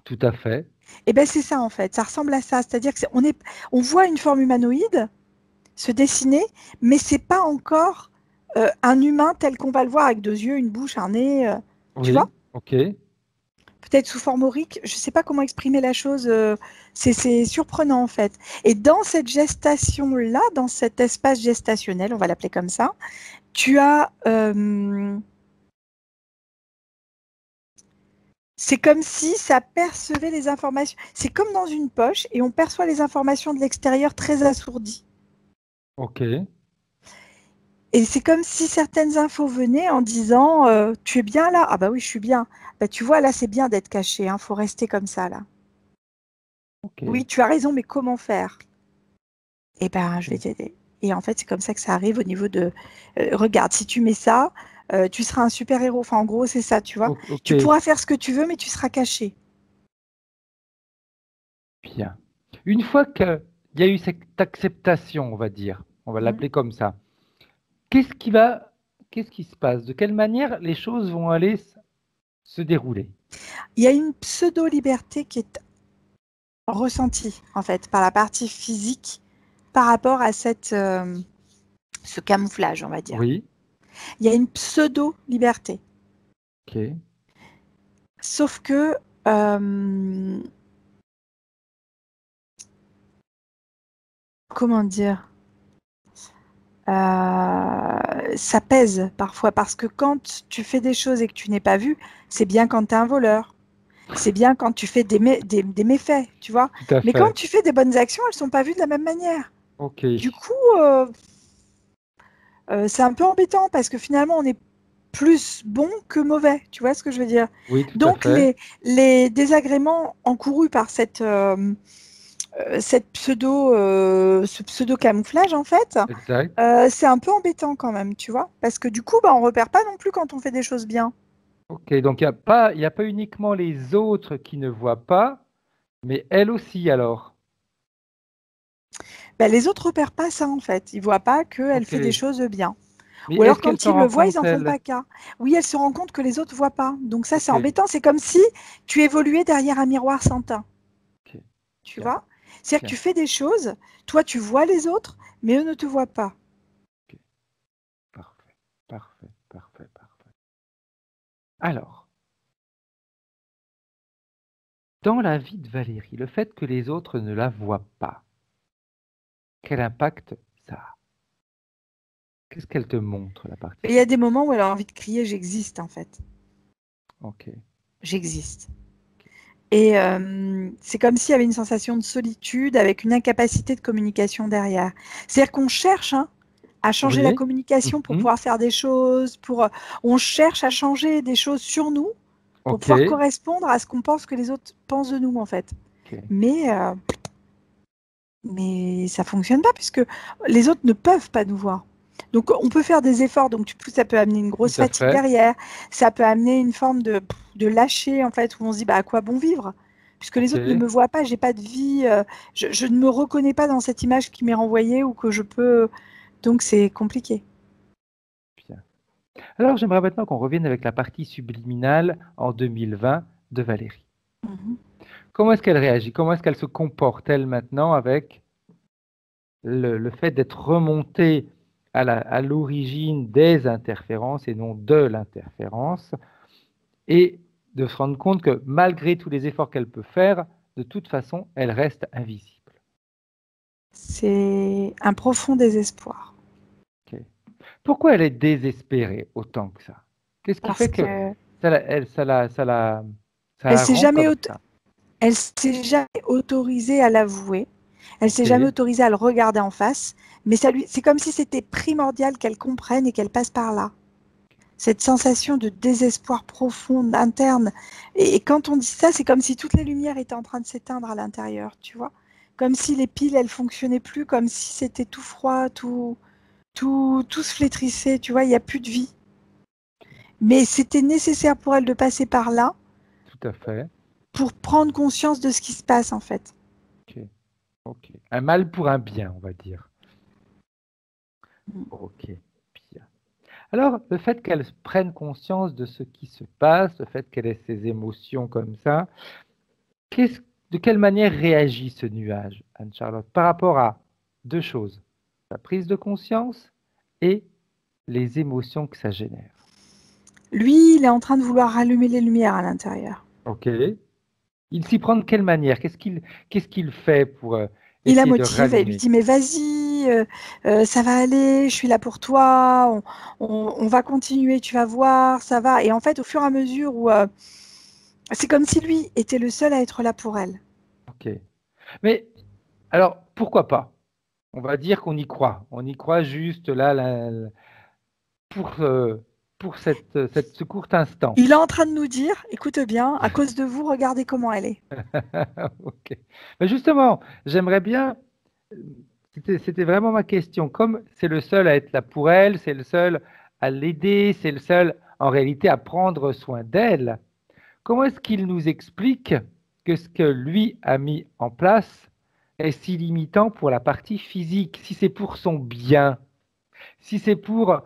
Tout à fait. Et ben c'est ça en fait, ça ressemble à ça. C'est-à-dire que on voit une forme humanoïde se dessiner, mais c'est pas encore un humain tel qu'on va le voir avec deux yeux, une bouche, un nez, tu vois, Oui, ok. peut-être sous forme aurique. Je sais pas comment exprimer la chose. C'est surprenant en fait. Et dans cette gestation-là, dans cet espace gestationnel, on va l'appeler comme ça, tu as c'est comme si ça percevait les informations. C'est comme dans une poche et on perçoit les informations de l'extérieur très assourdies. Ok. Et c'est comme si certaines infos venaient en disant tu es bien là? Ah bah oui, je suis bien. Bah tu vois, là, c'est bien d'être caché, hein, faut rester comme ça là. Ok. Oui, tu as raison, mais comment faire? Eh ben, je vais Ok. t'aider. Et en fait, c'est comme ça que ça arrive au niveau de regarde, si tu mets ça, tu seras un super-héros. Enfin, en gros, c'est ça, tu vois. Ok. Tu pourras faire ce que tu veux, mais tu seras caché. Bien. Une fois qu'il y a eu cette acceptation, on va dire, on va Mhm. l'appeler comme ça, qu'est-ce qui va, qu'est-ce qui se passe? De quelle manière les choses vont aller se dérouler? Il y a une pseudo-liberté qui est ressentie, en fait, par la partie physique par rapport à ce camouflage, on va dire. Oui. Il y a une pseudo-liberté. Ok. Sauf que, comment dire, ça pèse parfois parce que quand tu fais des choses et que tu n'es pas vu, c'est bien quand tu es un voleur, c'est bien quand tu fais des méfaits, tu vois. Tout à Mais quand fait. tu fais des bonnes actions, elles ne sont pas vues de la même manière. Ok. Du coup, c'est un peu embêtant parce que finalement, on est plus bon que mauvais. Tu vois ce que je veux dire? Oui, tout à Donc, fait. les désagréments encourus par ce pseudo-camouflage, en fait, Exact. c'est un peu embêtant quand même, tu vois? Parce que du coup, bah, on repère pas non plus quand on fait des choses bien. Ok, donc il y a pas uniquement les autres qui ne voient pas, mais elle aussi alors. Bah, les autres repèrent pas ça, en fait. Ils voient pas qu'elle Ok. fait des choses bien. Mais Ou alors est-ce qu'elle quand s'en ils le rend voient, ils compte, n'en font elle? pas cas. Oui, elle se rend compte que les autres ne voient pas. Donc ça, c'est Ok, embêtant. C'est comme si tu évoluais derrière un miroir sans teint. ok, Tu bien, vois? C'est-à-dire que bien. tu fais des choses, toi tu vois les autres, mais eux ne te voient pas. Ok, parfait, parfait, parfait, parfait. Alors, dans la vie de Valérie, le fait que les autres ne la voient pas, quel impact ça a? Qu'est-ce qu'elle te montre, la partie Et il y a physique? des moments où elle a envie de crier, j'existe en fait. Ok, J'existe. Et c'est comme s'il y avait une sensation de solitude avec une incapacité de communication derrière. C'est-à-dire qu'on cherche à changer la oui, communication pour mhm, pouvoir faire des choses, on cherche à changer des choses sur nous pour ok, pouvoir correspondre à ce qu'on pense que les autres pensent de nous en fait. ok, Mais ça fonctionne pas puisque les autres ne peuvent pas nous voir. Donc on peut faire des efforts, donc du coup ça peut amener une tout grosse à fatigue fait, derrière, ça peut amener une forme de lâcher en fait où on se dit bah à quoi bon vivre puisque les ok, autres ne me voient pas, j'ai pas de vie, je ne me reconnais pas dans cette image qui m'est renvoyée ou que je peux, donc c'est compliqué. bien. Alors, j'aimerais maintenant qu'on revienne avec la partie subliminale en 2020 de Valérie. Mhm. Comment est-ce qu'elle réagit? Comment est-ce qu'elle se comporte, elle, maintenant, avec le fait d'être remontée à l'origine des interférences et non de l'interférence, et de se rendre compte que malgré tous les efforts qu'elle peut faire, de toute façon, elle reste invisible. C'est un profond désespoir Ok. Pourquoi elle est désespérée autant que ça? Qu'est-ce qui parce fait que que ça elle la s'est rend jamais comme ça? Elle s'est jamais autorisée à l'avouer. Elle s'est Ok, jamais autorisée à le regarder en face. Mais c'est comme si c'était primordial qu'elle comprenne et qu'elle passe par là. Cette sensation de désespoir profond, interne. Et quand on dit ça, c'est comme si toutes les lumières étaient en train de s'éteindre à l'intérieur, tu vois. Comme si les piles, elles fonctionnaient plus, comme si c'était tout froid, tout se flétrissait, tu vois, il n'y a plus de vie. Mais c'était nécessaire pour elle de passer par là tout à fait. pour prendre conscience de ce qui se passe, en fait. Ok, ok. Un mal pour un bien, on va dire. Ok, bien. Alors, le fait qu'elle prenne conscience de ce qui se passe, le fait qu'elle ait ses émotions comme ça, qu'est-ce- de quelle manière réagit ce nuage, Anne-Charlotte, par rapport à deux choses, la prise de conscience et les émotions que ça génère? Lui, il est en train de vouloir rallumer les lumières à l'intérieur. Ok. Il s'y prend de quelle manière? Qu'est-ce qu'il fait pour Il la essayer de motive, elle lui rallumer? dit mais vas-y, ça va aller, je suis là pour toi, on va continuer, tu vas voir, ça va. Et en fait, au fur et à mesure où c'est comme si lui était le seul à être là pour elle. Ok. Mais alors, pourquoi pas? On va dire qu'on y croit. On y croit juste là, pour, euh, pour ce court instant. Il est en train de nous dire, écoute bien, à cause de vous, regardez comment elle est. Ok. Mais justement, j'aimerais bien, c'était vraiment ma question, comme c'est le seul à être là pour elle, c'est le seul à l'aider, c'est le seul en réalité à prendre soin d'elle, comment est-ce qu'il nous explique que ce que lui a mis en place est si limitant pour la partie physique, si c'est pour son bien, si c'est pour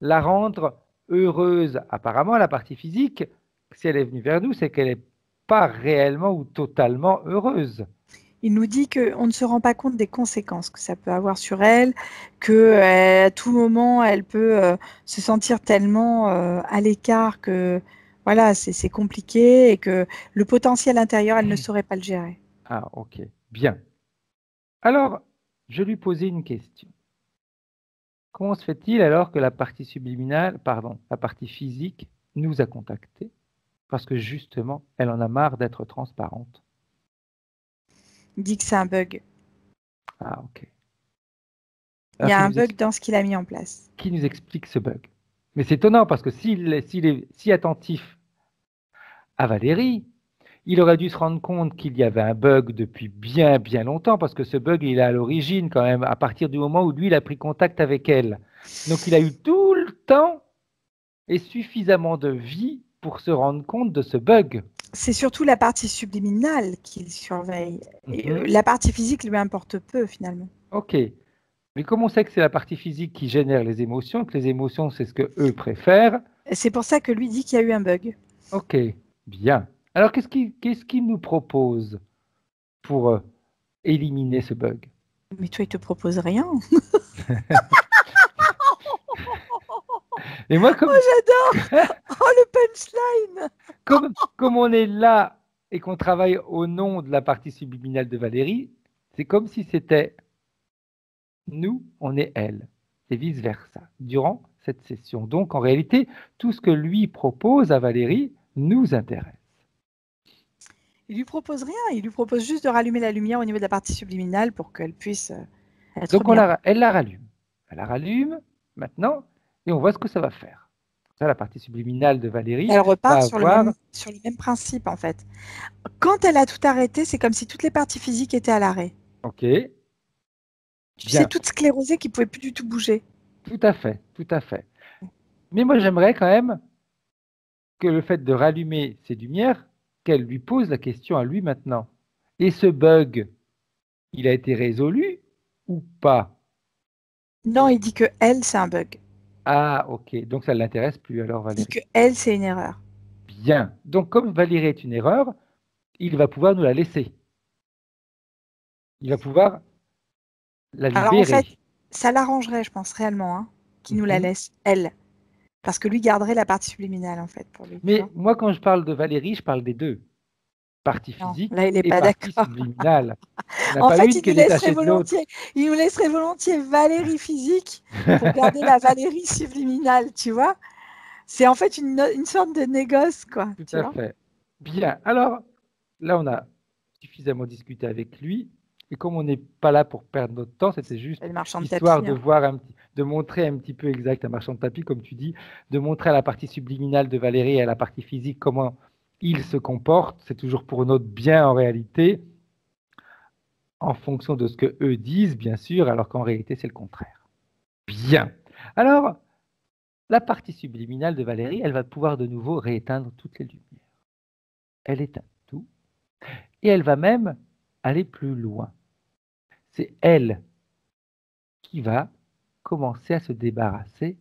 la rendre heureuse? Apparemment, la partie physique, si elle est venue vers nous, c'est qu'elle n'est pas réellement ou totalement heureuse. Il nous dit qu'on ne se rend pas compte des conséquences que ça peut avoir sur elle, que à tout moment, elle peut se sentir tellement à l'écart que voilà, c'est compliqué et que le potentiel intérieur, elle ne saurait pas le gérer. Ah, ok, bien. Alors, je lui posais une question. Comment se fait-il alors que la partie subliminale, pardon, la partie physique nous a contactés? Parce que justement, elle en a marre d'être transparente. Il dit que c'est un bug. Ah, ok. Il y Alors, a un bug dans ce qu'il a mis en place. qui nous explique ce bug? Mais c'est étonnant parce que s'il est si attentif à Valérie, il aurait dû se rendre compte qu'il y avait un bug depuis bien, bien longtemps, parce que ce bug, il est à l'origine quand même, à partir du moment où lui, il a pris contact avec elle. Donc, il a eu tout le temps et suffisamment de vie pour se rendre compte de ce bug. C'est surtout la partie subliminale qu'il surveille. Et, Mhm. la partie physique lui importe peu finalement. Ok. Mais comme on sait que c'est la partie physique qui génère les émotions, que les émotions, c'est ce que eux préfèrent, C'est pour ça que lui dit qu'il y a eu un bug. ok, bien. Alors, qu'est-ce qu'il nous propose pour éliminer ce bug? Mais toi, il te propose rien. Et moi, Oh, j'adore. Oh, le punchline. comme on est là et qu'on travaille au nom de la partie subliminale de Valérie, c'est comme si c'était nous, on est elle, et vice-versa, durant cette session. Donc, en réalité, tout ce que lui propose à Valérie nous intéresse. Il lui propose rien. Il lui propose juste de rallumer la lumière au niveau de la partie subliminale pour qu'elle puisse être Donc, bien. elle la rallume. Elle la rallume maintenant et on voit ce que ça va faire. Ça, la partie subliminale de Valérie Elle va repart sur avoir... sur le même principe en fait. Quand elle a tout arrêté, c'est comme si toutes les parties physiques étaient à l'arrêt. Ok, Tu sais, bien, toutes sclérosées qui ne pouvaient plus du tout bouger. tout à fait, tout à fait. Mais moi, j'aimerais quand même que le fait de rallumer ces lumières, qu'elle lui pose la question à lui maintenant. Et ce bug, il a été résolu ou pas? Non, il dit que elle, c'est un bug. Ah, ok. Donc ça ne l'intéresse plus alors, Il dit Valérie. que elle, c'est une erreur. Bien. Donc comme Valérie est une erreur, il va pouvoir nous la laisser. Il va pouvoir la Alors en fait, libérer. ça l'arrangerait, je pense réellement, hein, qu'il nous la Mhm. laisse, elle. Parce que lui garderait la partie subliminale, en fait, pour lui, tu Mais vois. moi, quand je parle de Valérie, je parle des deux. Partie Non, physique là, il n'est et pas partie d'accord. subliminale. Il n'y en a En pas fait, une qui est détachée de l'autre. il nous laisserait volontiers Valérie physique pour garder la Valérie subliminale, tu vois. C'est en fait une sorte de négoce, quoi, Tout tu à vois. fait. Bien. Alors, là, on a suffisamment discuté avec lui. Et comme on n'est pas là pour perdre notre temps, c'était juste C'est le marchand de histoire tapis, de hein. voir de montrer un petit peu exact un marchand de tapis, comme tu dis, de montrer à la partie subliminale de Valérie et à la partie physique comment il se comporte. C'est toujours pour notre bien en réalité, en fonction de ce que eux disent, bien sûr, alors qu'en réalité, c'est le contraire. Bien. Alors, la partie subliminale de Valérie, elle va pouvoir de nouveau rééteindre toutes les lumières. Elle éteint tout. Et elle va même aller plus loin. C'est elle qui va commencer à se débarrasser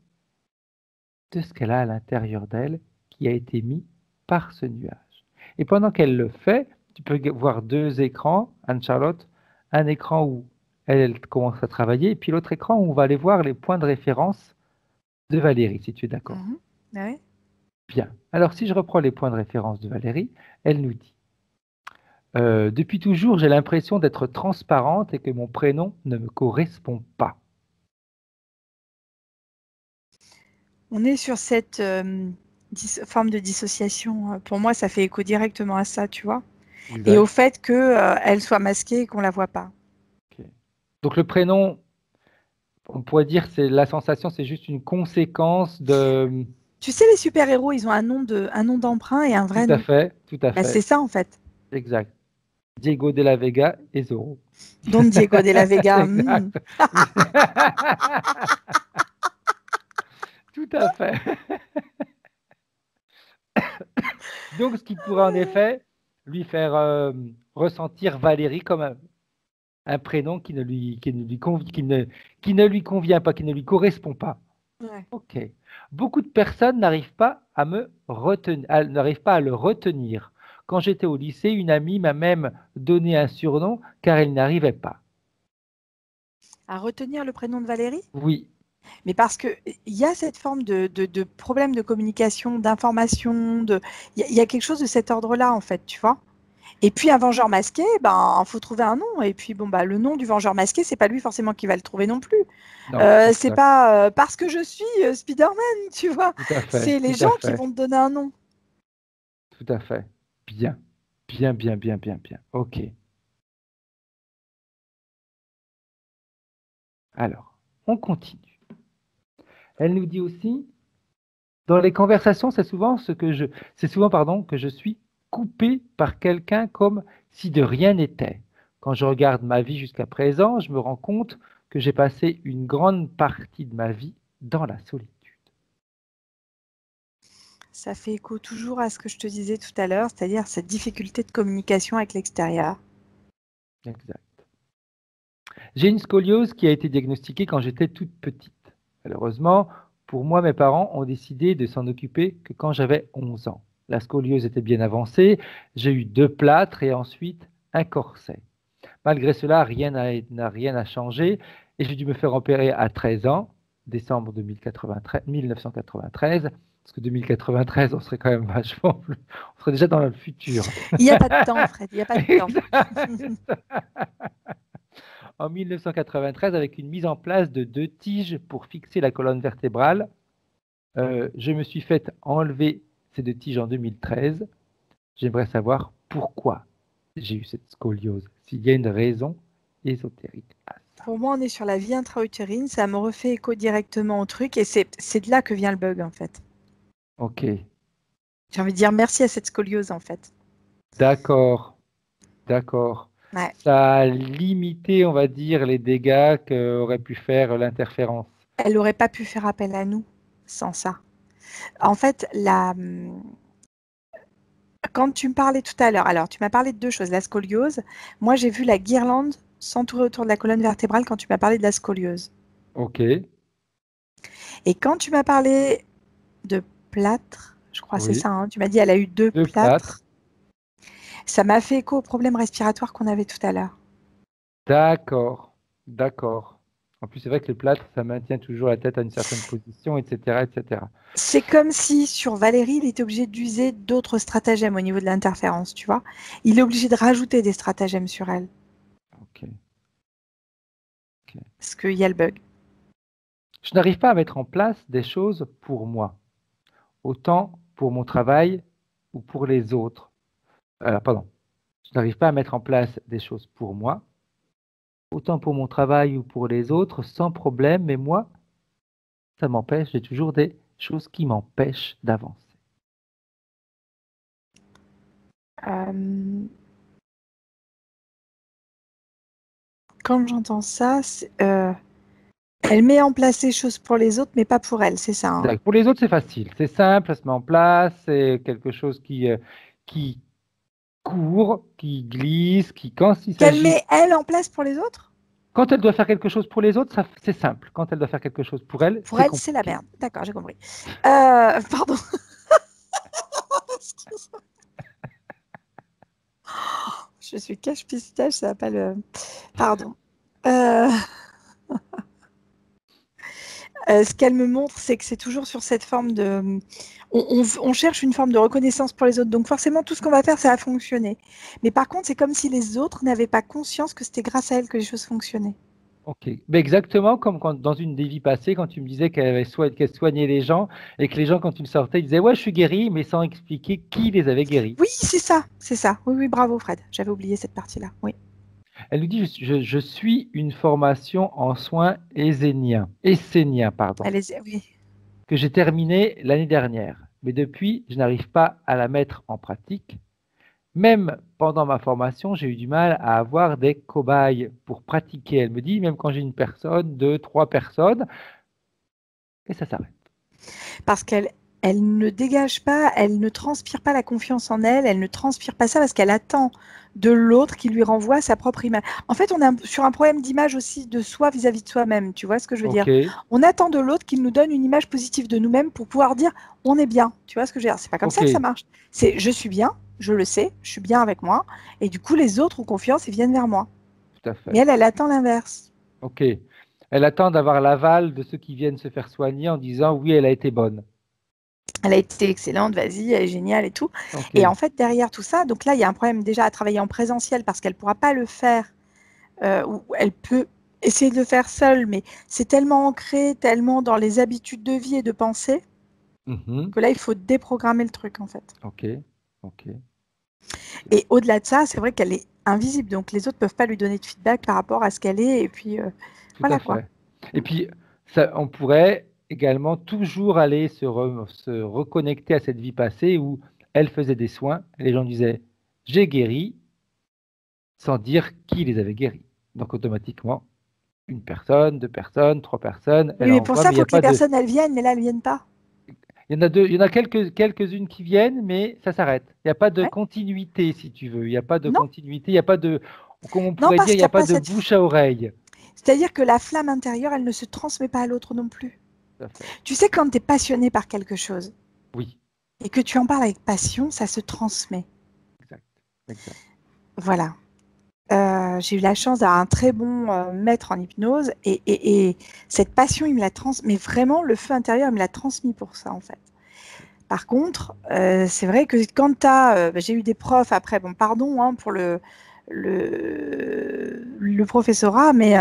de ce qu'elle a à l'intérieur d'elle qui a été mis par ce nuage. Et pendant qu'elle le fait, tu peux voir deux écrans, Anne-Charlotte, un écran où elle commence à travailler, et puis l'autre écran où on va aller voir les points de référence de Valérie, si tu es d'accord. Mhm. Ah ouais. Bien. Alors, si je reprends les points de référence de Valérie, elle nous dit depuis toujours, j'ai l'impression d'être transparente et que mon prénom ne me correspond pas. On est sur cette forme de dissociation. Pour moi, ça fait écho directement à ça, tu vois. Et au Exact. fait que elle soit masquée et qu'on la voit pas. Ok. Donc le prénom, on pourrait dire, c'est la sensation, c'est juste une conséquence de... Tu sais, les super-héros, ils ont un nom d'emprunt et un Tout vrai à nom. fait, tout à Bah, fait. c'est ça, en fait. Exact. Diego de la Vega et Zorro. Don Diego de la Vega. Exact. Tout à fait. Donc ce qui pourrait en effet lui faire ressentir Valérie comme un prénom qui ne lui convient pas, qui ne lui correspond pas. Ouais. Ok. Beaucoup de personnes n'arrivent pas à me retenir, n'arrivent pas à le retenir. Quand j'étais au lycée, une amie m'a même donné un surnom car elle n'arrivait pas. À retenir le prénom de Valérie? Oui, Mais parce que il y a cette forme de problème de communication, d'information, il y a quelque chose de cet ordre-là, en fait, tu vois. Et puis un vengeur masqué, ben faut trouver un nom. Et puis bon bah le nom du vengeur masqué, c'est pas lui forcément qui va le trouver non plus. non, C'est exact. pas parce que je suis Spider-Man, tu vois. Tout à fait, C'est les tout gens à qui fait, vont te donner un nom. tout à fait. Bien, bien, bien, bien, bien, bien. Ok. Alors, on continue. Elle nous dit aussi, Dans les conversations, c'est souvent que je suis coupé par quelqu'un comme si de rien n'était. Quand je regarde ma vie jusqu'à présent, je me rends compte que j'ai passé une grande partie de ma vie dans la solitude. Ça fait écho toujours à ce que je te disais tout à l'heure, c'est-à-dire cette difficulté de communication avec l'extérieur. Exact. J'ai une scoliose qui a été diagnostiquée quand j'étais toute petite. Malheureusement, pour moi, mes parents ont décidé de s'en occuper que quand j'avais 11 ans. La scoliose était bien avancée, j'ai eu 2 plâtres et ensuite un corset. Malgré cela, rien n'a changé et j'ai dû me faire opérer à 13 ans, décembre 1993, parce que 2093, on serait quand même vachement plus... On serait déjà dans le futur. Il n'y a pas de temps, Fred, il n'y a pas de temps. En 1993, avec une mise en place de 2 tiges pour fixer la colonne vertébrale, je me suis fait enlever ces 2 tiges en 2013. J'aimerais savoir pourquoi j'ai eu cette scoliose, s'il y a une raison ésotérique à ça. Pour moi, on est sur la vie intra-utérine, ça me refait écho directement au truc et c'est de là que vient le bug en fait. Ok, J'ai envie de dire merci à cette scoliose en fait. d'accord, d'accord. Ouais. Ça a limité, on va dire, les dégâts qu'aurait pu faire l'interférence. Elle n'aurait pas pu faire appel à nous sans ça. En fait, quand tu me parlais tout à l'heure, alors tu m'as parlé de 2 choses, la scoliose. Moi, j'ai vu la guirlande s'entourer autour de la colonne vertébrale quand tu m'as parlé de la scoliose. Ok, Et quand tu m'as parlé de plâtre, je crois que c'est oui, ça, hein, tu m'as dit elle a eu 2 2 plâtres. plâtres. Ça m'a fait écho au problème respiratoire qu'on avait tout à l'heure. D'accord, d'accord. En plus, c'est vrai que le plâtre, ça maintient toujours la tête à une certaine position, etc., etc. C'est comme si sur Valérie, il était obligé d'user d'autres stratagèmes au niveau de l'interférence, tu vois. Il est obligé de rajouter des stratagèmes sur elle. Ok. Parce qu'il y a le bug. Je n'arrive pas à mettre en place des choses pour moi, autant pour mon travail ou pour les autres. Pardon. Je n'arrive pas à mettre en place des choses pour moi, autant pour mon travail ou pour les autres, sans problème, mais moi, ça m'empêche, j'ai toujours des choses qui m'empêchent d'avancer. Quand j'entends ça, elle met en place les choses pour les autres, mais pas pour elle, c'est ça, hein. Pour les autres, c'est facile, c'est simple, ça se met en place, c'est quelque chose qui court, qui glisse, quand il Qu'elle s'agit... met elle en place pour les autres? Quand elle doit faire quelque chose pour les autres, c'est simple. Quand elle doit faire quelque chose pour elle, Pour c'est elle, compliqué. c'est la merde. D'accord, j'ai compris. Pardon. Je suis cache-pistache, ça va pas le... Pardon. Ce qu'elle me montre, c'est que c'est toujours sur cette forme de... On cherche une forme de reconnaissance pour les autres. Donc forcément, tout ce qu'on va faire, ça va fonctionner. Mais par contre, c'est comme si les autres n'avaient pas conscience que c'était grâce à elle que les choses fonctionnaient. Ok. Mais exactement comme dans une des vies passées, quand tu me disais qu'elle soignait les gens et que les gens, quand ils sortaient, ils disaient « Ouais, je suis guéri », mais sans expliquer qui les avait guéris. Oui, c'est ça, c'est ça. Oui, oui, bravo Fred. J'avais oublié cette partie-là. Oui. Elle nous dit je suis une formation en soins esséniens, pardon, Oui. que j'ai terminée l'année dernière. Mais depuis, je n'arrive pas à la mettre en pratique. Même pendant ma formation, j'ai eu du mal à avoir des cobayes pour pratiquer. Elle me dit, même quand j'ai une personne, 2, 3 personnes, et ça s'arrête. Parce qu'elle ne dégage pas, elle ne transpire pas la confiance en elle, elle ne transpire pas ça parce qu'elle attend de l'autre qui lui renvoie sa propre image. En fait, on est sur un problème d'image aussi de soi vis-à-vis de soi-même, tu vois ce que je veux dire? On attend de l'autre qu'il nous donne une image positive de nous-mêmes pour pouvoir dire on est bien, tu vois ce que je veux dire? C'est pas comme ça que ça marche. C'est je suis bien, je le sais, je suis bien avec moi, et du coup les autres ont confiance et viennent vers moi. Tout à fait. Mais elle attend l'inverse. Ok. Elle attend d'avoir l'aval de ceux qui viennent se faire soigner en disant oui, elle a été bonne. Elle a été excellente, vas-y, elle est géniale et tout. Okay. Et en fait, derrière tout ça, donc là, il y a un problème déjà à travailler en présentiel parce qu'elle ne pourra pas le faire, ou elle peut essayer de le faire seule, mais c'est tellement ancré, tellement dans les habitudes de vie et de pensée, que là, il faut déprogrammer le truc, en fait. Ok, ok. Et au-delà de ça, c'est vrai qu'elle est invisible, donc les autres ne peuvent pas lui donner de feedback par rapport à ce qu'elle est, et puis voilà quoi. Et puis, ça, on pourrait également toujours aller se reconnecter à cette vie passée où elle faisait des soins. Et les gens disaient « j'ai guéri » sans dire qui les avait guéris. Donc automatiquement, une personne, deux personnes, trois personnes, Oui, elle mais pour envoie, ça, mais il il n'y faut a que les pas de... personnes, elles viennent, mais là, elles ne viennent pas. Il y en a deux, il y en a quelques-unes qui viennent, mais ça s'arrête. Il n'y a pas de Ouais. continuité, si tu veux. Il n'y a pas de Non, continuité, il n'y a pas de, comme on non, pourrait parce dire, il qu'il n'y n'y a a pas pas de cette... bouche à oreille. C'est-à-dire que la flamme intérieure, elle ne se transmet pas à l'autre non plus. Tout à fait. Tu sais, quand tu es passionné par quelque chose Oui, et que tu en parles avec passion, ça se transmet. exact, exact. Voilà. J'ai eu la chance d'avoir un très bon maître en hypnose et cette passion, il me l'a transmis. Mais vraiment, le feu intérieur, il me l'a transmis pour ça, en fait. Par contre, c'est vrai que quand tu as... j'ai eu des profs après, bon, pardon hein, pour le professorat, mais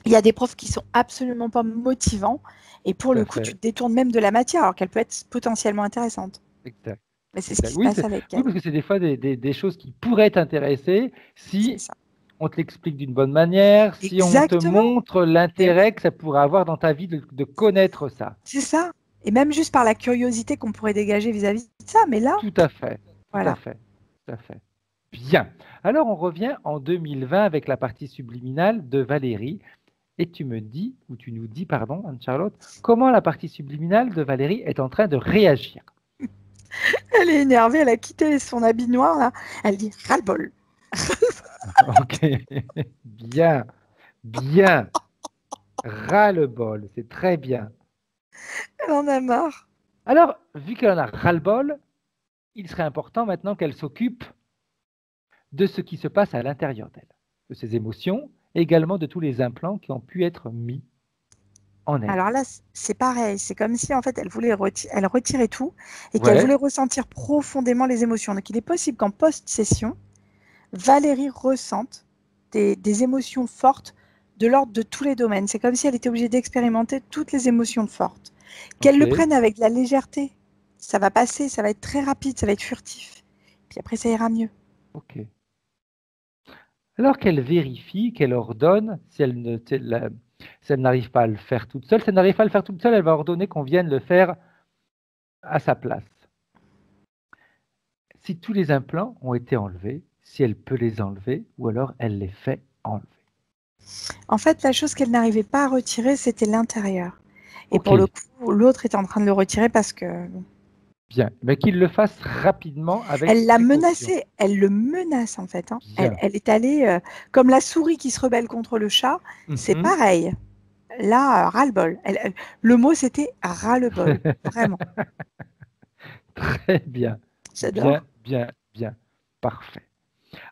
il y a des profs qui sont absolument pas motivants et pour Tout le à coup, tu fait. te détournes même de la matière alors qu'elle peut être potentiellement intéressante. Exact. Mais c'est ce Exact. qui se passe avec Oui, elle. parce que c'est des fois des choses qui pourraient t'intéresser C'est si ça. on te l'explique d'une bonne manière, si on te Exactement. montre Mais oui, l'intérêt que ça pourrait avoir dans ta vie de connaître ça. c'est ça. Et même juste par la curiosité qu'on pourrait dégager vis-à-vis de ça. Mais là, Tout à fait, tout à voilà. fait, tout à fait. Bien. Alors, on revient en 2020 avec la partie subliminale de Valérie. Et tu me dis, ou tu nous dis, pardon, Anne-Charlotte, comment la partie subliminale de Valérie est en train de réagir. Elle est énervée, elle a quitté son habit noir là. Elle dit ras-le-bol. Ok. Bien, bien. Ras-le-bol, c'est très bien. Elle en a marre. Alors, vu qu'elle en a ras-le-bol, il serait important maintenant qu'elle s'occupe de ce qui se passe à l'intérieur d'elle, de ses émotions et également de tous les implants qui ont pu être mis en elle. Alors là, c'est pareil. C'est comme si en fait elle voulait elle retirait tout et qu'elle Ouais, voulait ressentir profondément les émotions. Donc il est possible qu'en post-session, Valérie ressente des émotions fortes de l'ordre de tous les domaines. C'est comme si elle était obligée d'expérimenter toutes les émotions fortes. Qu'elle ok, le prenne avec de la légèreté. Ça va passer, ça va être très rapide, ça va être furtif. Puis après, ça ira mieux. ok. Alors qu'elle vérifie, qu'elle ordonne, si elle ne, si elle n'arrive pas à le faire toute seule, si elle n'arrive pas à le faire toute seule, elle va ordonner qu'on vienne le faire à sa place. Si tous les implants ont été enlevés, si elle peut les enlever, ou alors elle les fait enlever. En fait, la chose qu'elle n'arrivait pas à retirer, c'était l'intérieur. Et Ok, pour le coup, l'autre est en train de le retirer parce que bien, mais qu'il le fasse rapidement avec elle l'a précaution. menacé. Elle le menace en fait. Hein. Bien. Elle est allée comme la souris qui se rebelle contre le chat. C'est Mhm. pareil. Là, ras-le-bol. Le mot, c'était ras-le-bol. Vraiment. Très bien, bien, J'adore. bien, bien, parfait.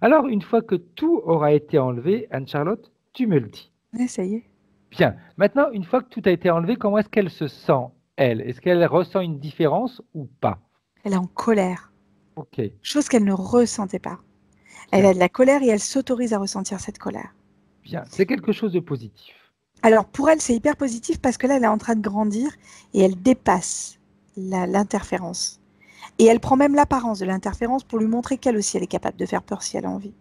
Alors, une fois que tout aura été enlevé, Anne-Charlotte, tu me le dis. Ouais, ça y est. Bien. Maintenant, une fois que tout a été enlevé, comment est-ce qu'elle se sent, elle? Est-ce qu'elle ressent une différence ou pas? Elle est en colère. Ok, Chose qu'elle ne ressentait pas. Elle bien, a de la colère et elle s'autorise à ressentir cette colère. bien. C'est quelque chose de positif. Alors pour elle, c'est hyper positif parce que là, elle est en train de grandir et elle dépasse l'interférence. Et elle prend même l'apparence de l'interférence pour lui montrer qu'elle aussi, elle est capable de faire peur si elle a envie.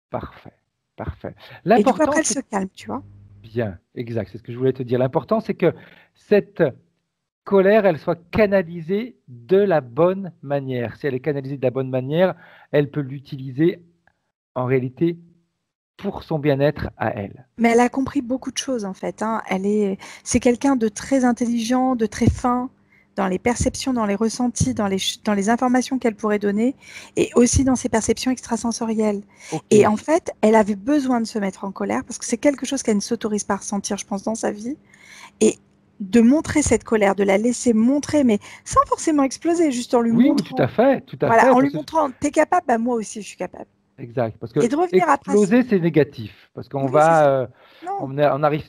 Parfait, parfait. Et du coup, L'important, après, elle c'est se calme, tu vois. bien, exact, c'est ce que je voulais te dire. L'important, c'est que cette colère, elle soit canalisée de la bonne manière. Si elle est canalisée de la bonne manière, elle peut l'utiliser en réalité pour son bien-être à elle. Mais elle a compris beaucoup de choses en fait. Hein. C'est quelqu'un de très intelligent, de très fin dans les perceptions, dans les ressentis, dans les informations qu'elle pourrait donner, et aussi dans ses perceptions extrasensorielles. Ok, Et en fait, elle avait besoin de se mettre en colère parce que c'est quelque chose qu'elle ne s'autorise pas à ressentir, je pense, dans sa vie. Et de montrer cette colère, de la laisser montrer, mais sans forcément exploser, juste en lui oui, oui, tout à montrant. fait, tout à Voilà, fait, en lui parce que montrant, t'es capable, bah moi aussi je suis capable. exact, parce Et que de revenir après. exploser, c'est négatif, parce qu'on Oui, c'est ça. va, Non. on arrive,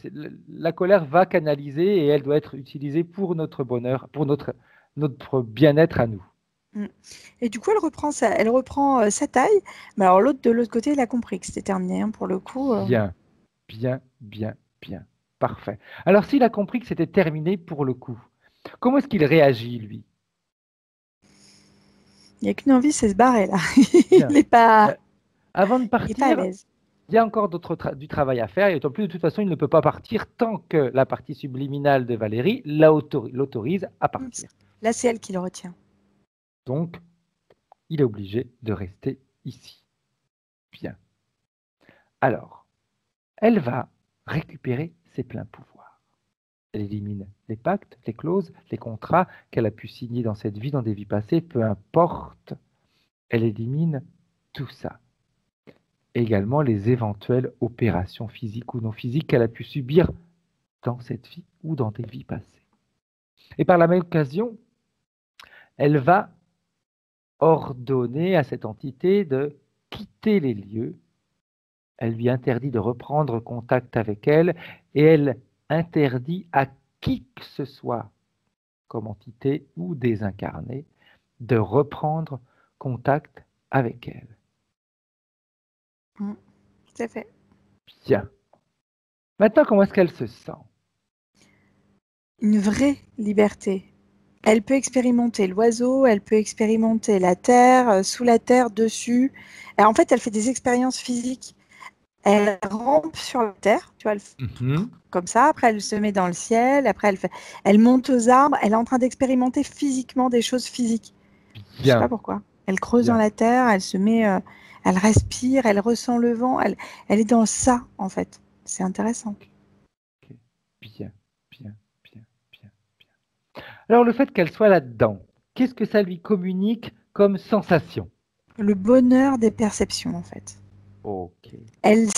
la colère va canaliser et elle doit être utilisée pour notre bonheur, pour notre bien-être à nous. Mm. Et du coup, elle reprend sa taille. Mais alors l'autre, de l'autre côté, il a compris que c'était terminé. Hein, pour le coup, Bien, bien, bien, bien, parfait. Alors, s'il a compris que c'était terminé pour le coup, comment est-ce qu'il réagit, lui? il n'y a qu'une envie, c'est se barrer là. Bien. il n'est pas, Euh, Avant de il est pas à partir, l'aise. Il y a encore du travail à faire et d'autant plus, de toute façon, il ne peut pas partir tant que la partie subliminale de Valérie l'autorise à partir. Là, c'est elle qui le retient. Donc, il est obligé de rester ici. Bien. Alors, elle va récupérer ses pleins pouvoirs. Elle élimine les pactes, les clauses, les contrats qu'elle a pu signer dans cette vie, dans des vies passées, peu importe. Elle élimine tout ça. Également les éventuelles opérations physiques ou non physiques qu'elle a pu subir dans cette vie ou dans des vies passées. Et par la même occasion, elle va ordonner à cette entité de quitter les lieux. Elle lui interdit de reprendre contact avec elle et elle interdit à qui que ce soit, comme entité ou désincarné, de reprendre contact avec elle. C'est fait. Bien. Maintenant, comment est-ce qu'elle se sent? Une vraie liberté. Elle peut expérimenter l'oiseau, elle peut expérimenter la terre, sous la terre, dessus. Et en fait, elle fait des expériences physiques. Elle rampe sur la terre, tu vois, elle fait comme ça. Après, elle se met dans le ciel. Après, elle monte aux arbres. Elle est en train d'expérimenter physiquement des choses physiques. Je ne sais pas pourquoi. Elle creuse dans la terre, elle se met, elle respire, elle ressent le vent. Elle est dans ça, en fait. C'est intéressant. Okay. Bien. Alors, le fait qu'elle soit là-dedans, qu'est-ce que ça lui communique comme sensation? Le bonheur des perceptions, en fait. Ok. Elle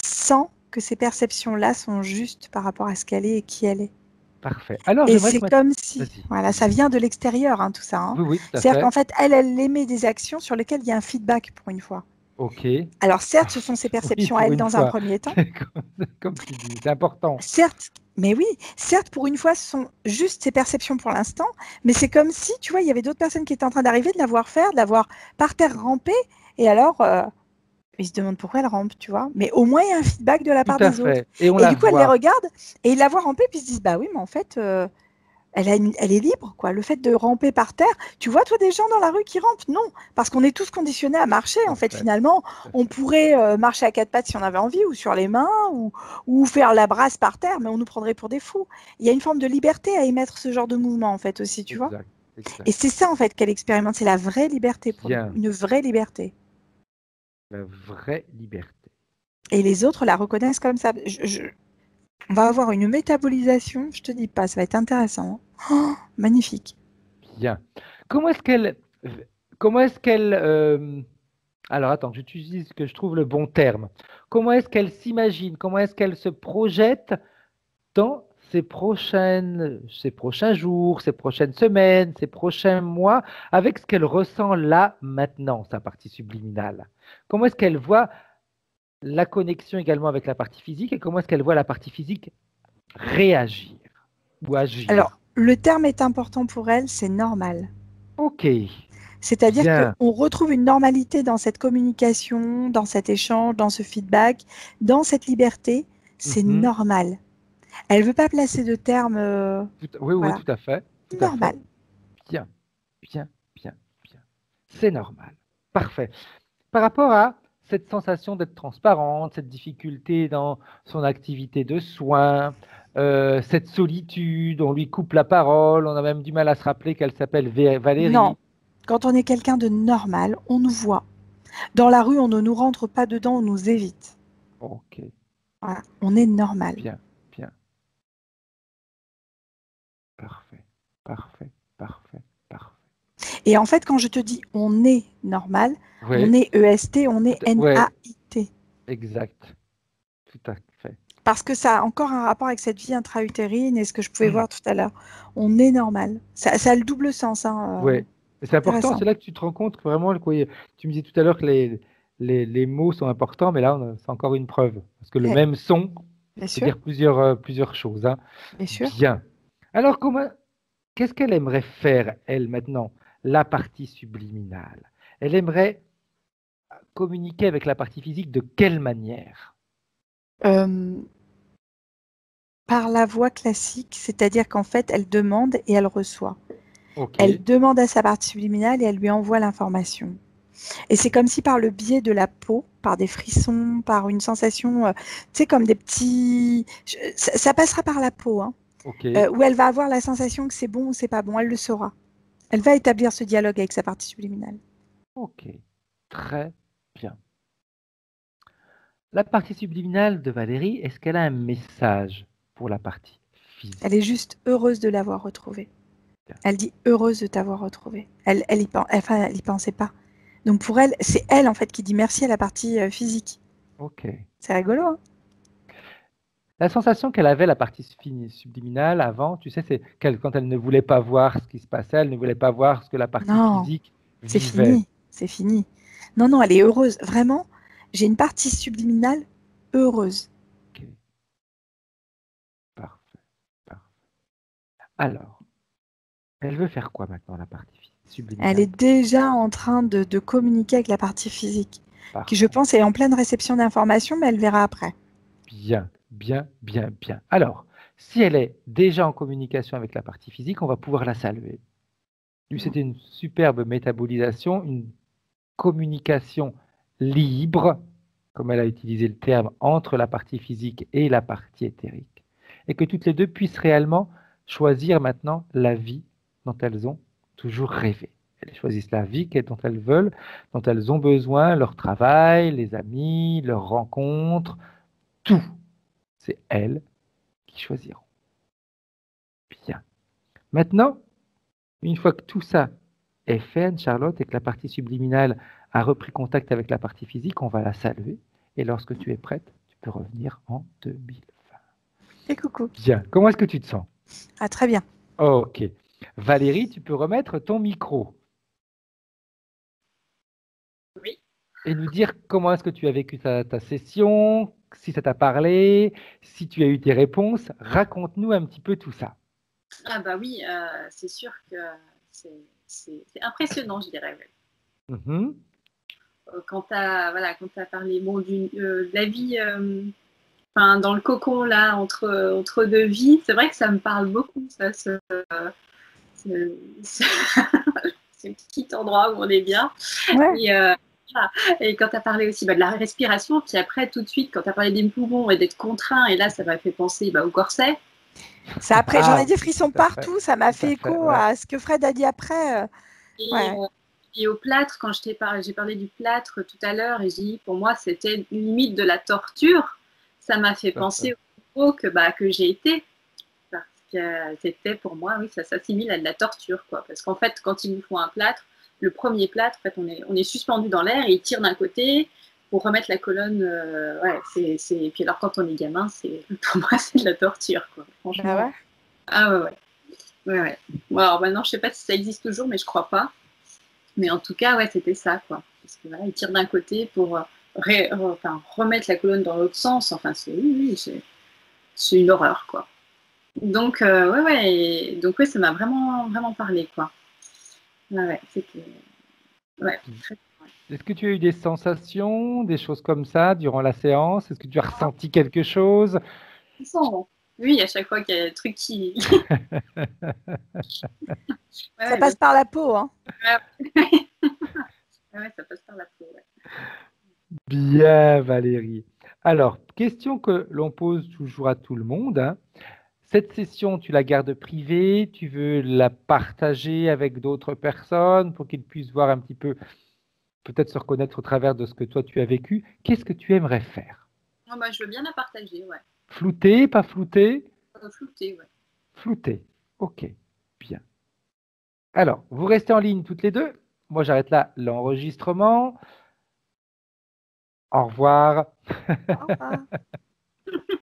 sent que ces perceptions-là sont justes par rapport à ce qu'elle est et qui elle est. Parfait. Alors, et c'est comme si, voilà, ça vient de l'extérieur, hein, tout ça. Hein. Oui, tout à fait. C'est-à-dire qu'en fait, elle émet des actions sur lesquelles il y a un feedback pour une fois. Ok. Alors certes, ce sont ses perceptions à elle dans un premier temps. Comme tu dis, c'est important. Certes, mais oui, certes, pour une fois, ce sont juste ses perceptions pour l'instant, mais c'est comme si, tu vois, il y avait d'autres personnes qui étaient en train d'arriver, de la voir faire, de la voir par terre ramper, et alors, ils se demandent pourquoi elle rampe, tu vois. Mais au moins, il y a un feedback de la part des autres. Et du coup, elle les regarde, et ils la voient ramper, puis ils se disent, bah oui, mais en fait... Elle est libre, quoi. Le fait de ramper par terre, tu vois, toi, des gens dans la rue qui rampent? Non, parce qu'on est tous conditionnés à marcher, en fait, finalement. On pourrait marcher à quatre pattes si on avait envie, ou sur les mains, ou faire la brasse par terre, mais on nous prendrait pour des fous. Il y a une forme de liberté à émettre ce genre de mouvement, en fait, aussi, tu vois. Et c'est ça, en fait, qu'elle expérimente. C'est la vraie liberté, pour une vraie liberté. La vraie liberté. Et les autres la reconnaissent comme ça. On va avoir une métabolisation, je te dis pas, ça va être intéressant. Oh, magnifique. Bien. Comment est-ce qu'elle... Alors attends, j'utilise que je trouve le bon terme. Comment est-ce qu'elle s'imagine? Comment est-ce qu'elle se projette dans ces prochains jours, ces prochaines semaines, ces prochains mois, avec ce qu'elle ressent là, maintenant, sa partie subliminale? Comment est-ce qu'elle voit la connexion également avec la partie physique et comment est-ce qu'elle voit la partie physique réagir ou agir? Alors, le terme est important pour elle, c'est normal. Ok. C'est-à-dire qu'on retrouve une normalité dans cette communication, dans cet échange, dans ce feedback, dans cette liberté. C'est normal. Elle ne veut pas placer de terme. Oui, voilà. Oui, tout à fait. Tout normal. À fait. Bien. C'est normal. Parfait. Par rapport à cette sensation d'être transparente, cette difficulté dans son activité de soins, cette solitude, on lui coupe la parole, on a même du mal à se rappeler qu'elle s'appelle Valérie. Non, quand on est quelqu'un de normal, on nous voit. Dans la rue, on ne nous rentre pas dedans, on nous évite. Ok. Voilà, on est normal. Bien. Parfait. Et en fait, quand je te dis on est normal, on est EST, on est NAIT. Exact. Tout à fait. Parce que ça a encore un rapport avec cette vie intra-utérine et ce que je pouvais voir tout à l'heure. On est normal. Ça a le double sens. Hein, oui, c'est important. C'est là que tu te rends compte que vraiment, tu me disais tout à l'heure que les mots sont importants, mais là, c'est encore une preuve. Parce que le même son veut dire plusieurs choses. Hein. Bien sûr. Bien. Alors, qu'est-ce qu'elle aimerait faire, elle, maintenant, la partie subliminale? Elle aimerait communiquer avec la partie physique de quelle manière? Par la voie classique, c'est-à-dire qu'en fait, elle demande et elle reçoit. Okay. Elle demande à sa partie subliminale et elle lui envoie l'information. Et c'est comme si par le biais de la peau, par des frissons, par une sensation, tu sais, comme des petits... Ça passera par la peau, hein, Ok, où elle va avoir la sensation que c'est bon ou c'est pas bon, elle le saura. Elle va établir ce dialogue avec sa partie subliminale. ok, très bien. La partie subliminale de Valérie, est-ce qu'elle a un message pour la partie physique? Elle est juste heureuse de l'avoir retrouvé. Elle dit heureuse de t'avoir retrouvé. Elle y pensait pas. Donc pour elle, c'est elle en fait qui dit merci à la partie physique. Ok. C'est rigolo, hein? La sensation qu'elle avait, la partie subliminale avant, tu sais, c'est quand elle ne voulait pas voir ce qui se passait, elle ne voulait pas voir ce que la partie Non, physique c'est vivait. fini, c'est fini. Non, non, elle est heureuse. Vraiment, j'ai une partie subliminale heureuse. Ok, parfait, parfait. Alors, elle veut faire quoi maintenant, la partie Elle est subliminale? déjà en train de communiquer avec la partie physique, qui je Parfait. pense est en pleine réception d'informations, mais elle verra après. Bien, bien, bien, bien. Alors, si elle est déjà en communication avec la partie physique, on va pouvoir la saluer. Lui, c'était une superbe métabolisation, une communication libre, comme elle a utilisé le terme, entre la partie physique et la partie éthérique. Et que toutes les deux puissent réellement choisir maintenant la vie dont elles ont toujours rêvé. Elles choisissent la vie dont elles veulent, dont elles ont besoin, leur travail, les amis, leurs rencontres, tout. C'est elles qui choisiront. Bien. Maintenant, une fois que tout ça est fait, Anne-Charlotte, et que la partie subliminale a repris contact avec la partie physique, on va la saluer. Et lorsque tu es prête, tu peux revenir en 2020. Et coucou. Bien. Comment est-ce que tu te sens? Ah, très bien. Ok. Valérie, tu peux remettre ton micro Oui. et nous dire comment est-ce que tu as vécu ta session, si ça t'a parlé, si tu as eu tes réponses. Raconte-nous un petit peu tout ça. Ah bah oui, c'est sûr que c'est impressionnant, je dirais. Ouais. Mhm. Quand tu as, voilà, parlé bon, de la vie enfin, dans le cocon, là, entre deux vies, c'est vrai que ça me parle beaucoup, ça, ce petit endroit où on est bien. Ouais. Et quand tu as parlé aussi de la respiration, puis après, tout de suite, quand tu as parlé des poumons et d'être contraint, et là, ça m'a fait penser au corset. Ça après, j'en ai des frissons tout à fait, partout. Ça m'a tout à fait fait, écho ouais. à ce que Fred a dit après. Et, et au plâtre, quand j'ai parlé du plâtre tout à l'heure, et j'ai dit, pour moi, c'était limite de la torture. Ça m'a fait penser au que j'ai été. Parce que c'était pour moi, oui, ça s'assimile à de la torture, quoi. Parce qu'en fait, quand ils nous font un plâtre, le premier plâtre, en fait, on est suspendu dans l'air et ils tirent d'un côté pour remettre la colonne. Et puis alors, quand on est gamin, pour moi, c'est de la torture, quoi. Franchement. Bah ouais. Ah ouais. Bon, alors maintenant, je sais pas si ça existe toujours, mais je crois pas. Mais en tout cas, ouais, c'était ça, quoi. Parce que voilà, ils tirent d'un côté pour remettre la colonne dans l'autre sens. Enfin, c'est une horreur, quoi. Donc, donc, ça m'a vraiment, vraiment parlé, quoi. C'était. Ouais, très bien. Est-ce que tu as eu des sensations, des choses comme ça durant la séance? Est-ce que tu as ressenti quelque chose? Oui, à chaque fois qu'il y a un truc qui. Ça passe par la peau, hein. Ouais, ça passe par la peau, ouais. Bien, Valérie. Alors, question que l'on pose toujours à tout le monde, hein. Cette session, tu la gardes privée, tu veux la partager avec d'autres personnes pour qu'ils puissent voir un petit peu, peut-être se reconnaître au travers de ce que toi tu as vécu. Qu'est-ce que tu aimerais faire? Oh, bah, je veux bien la partager, ouais. Flouter, pas flouter? Flouter, ouais. Flouter. Ok, bien. Alors, vous restez en ligne toutes les deux. Moi, j'arrête là l'enregistrement. Au revoir. Au revoir.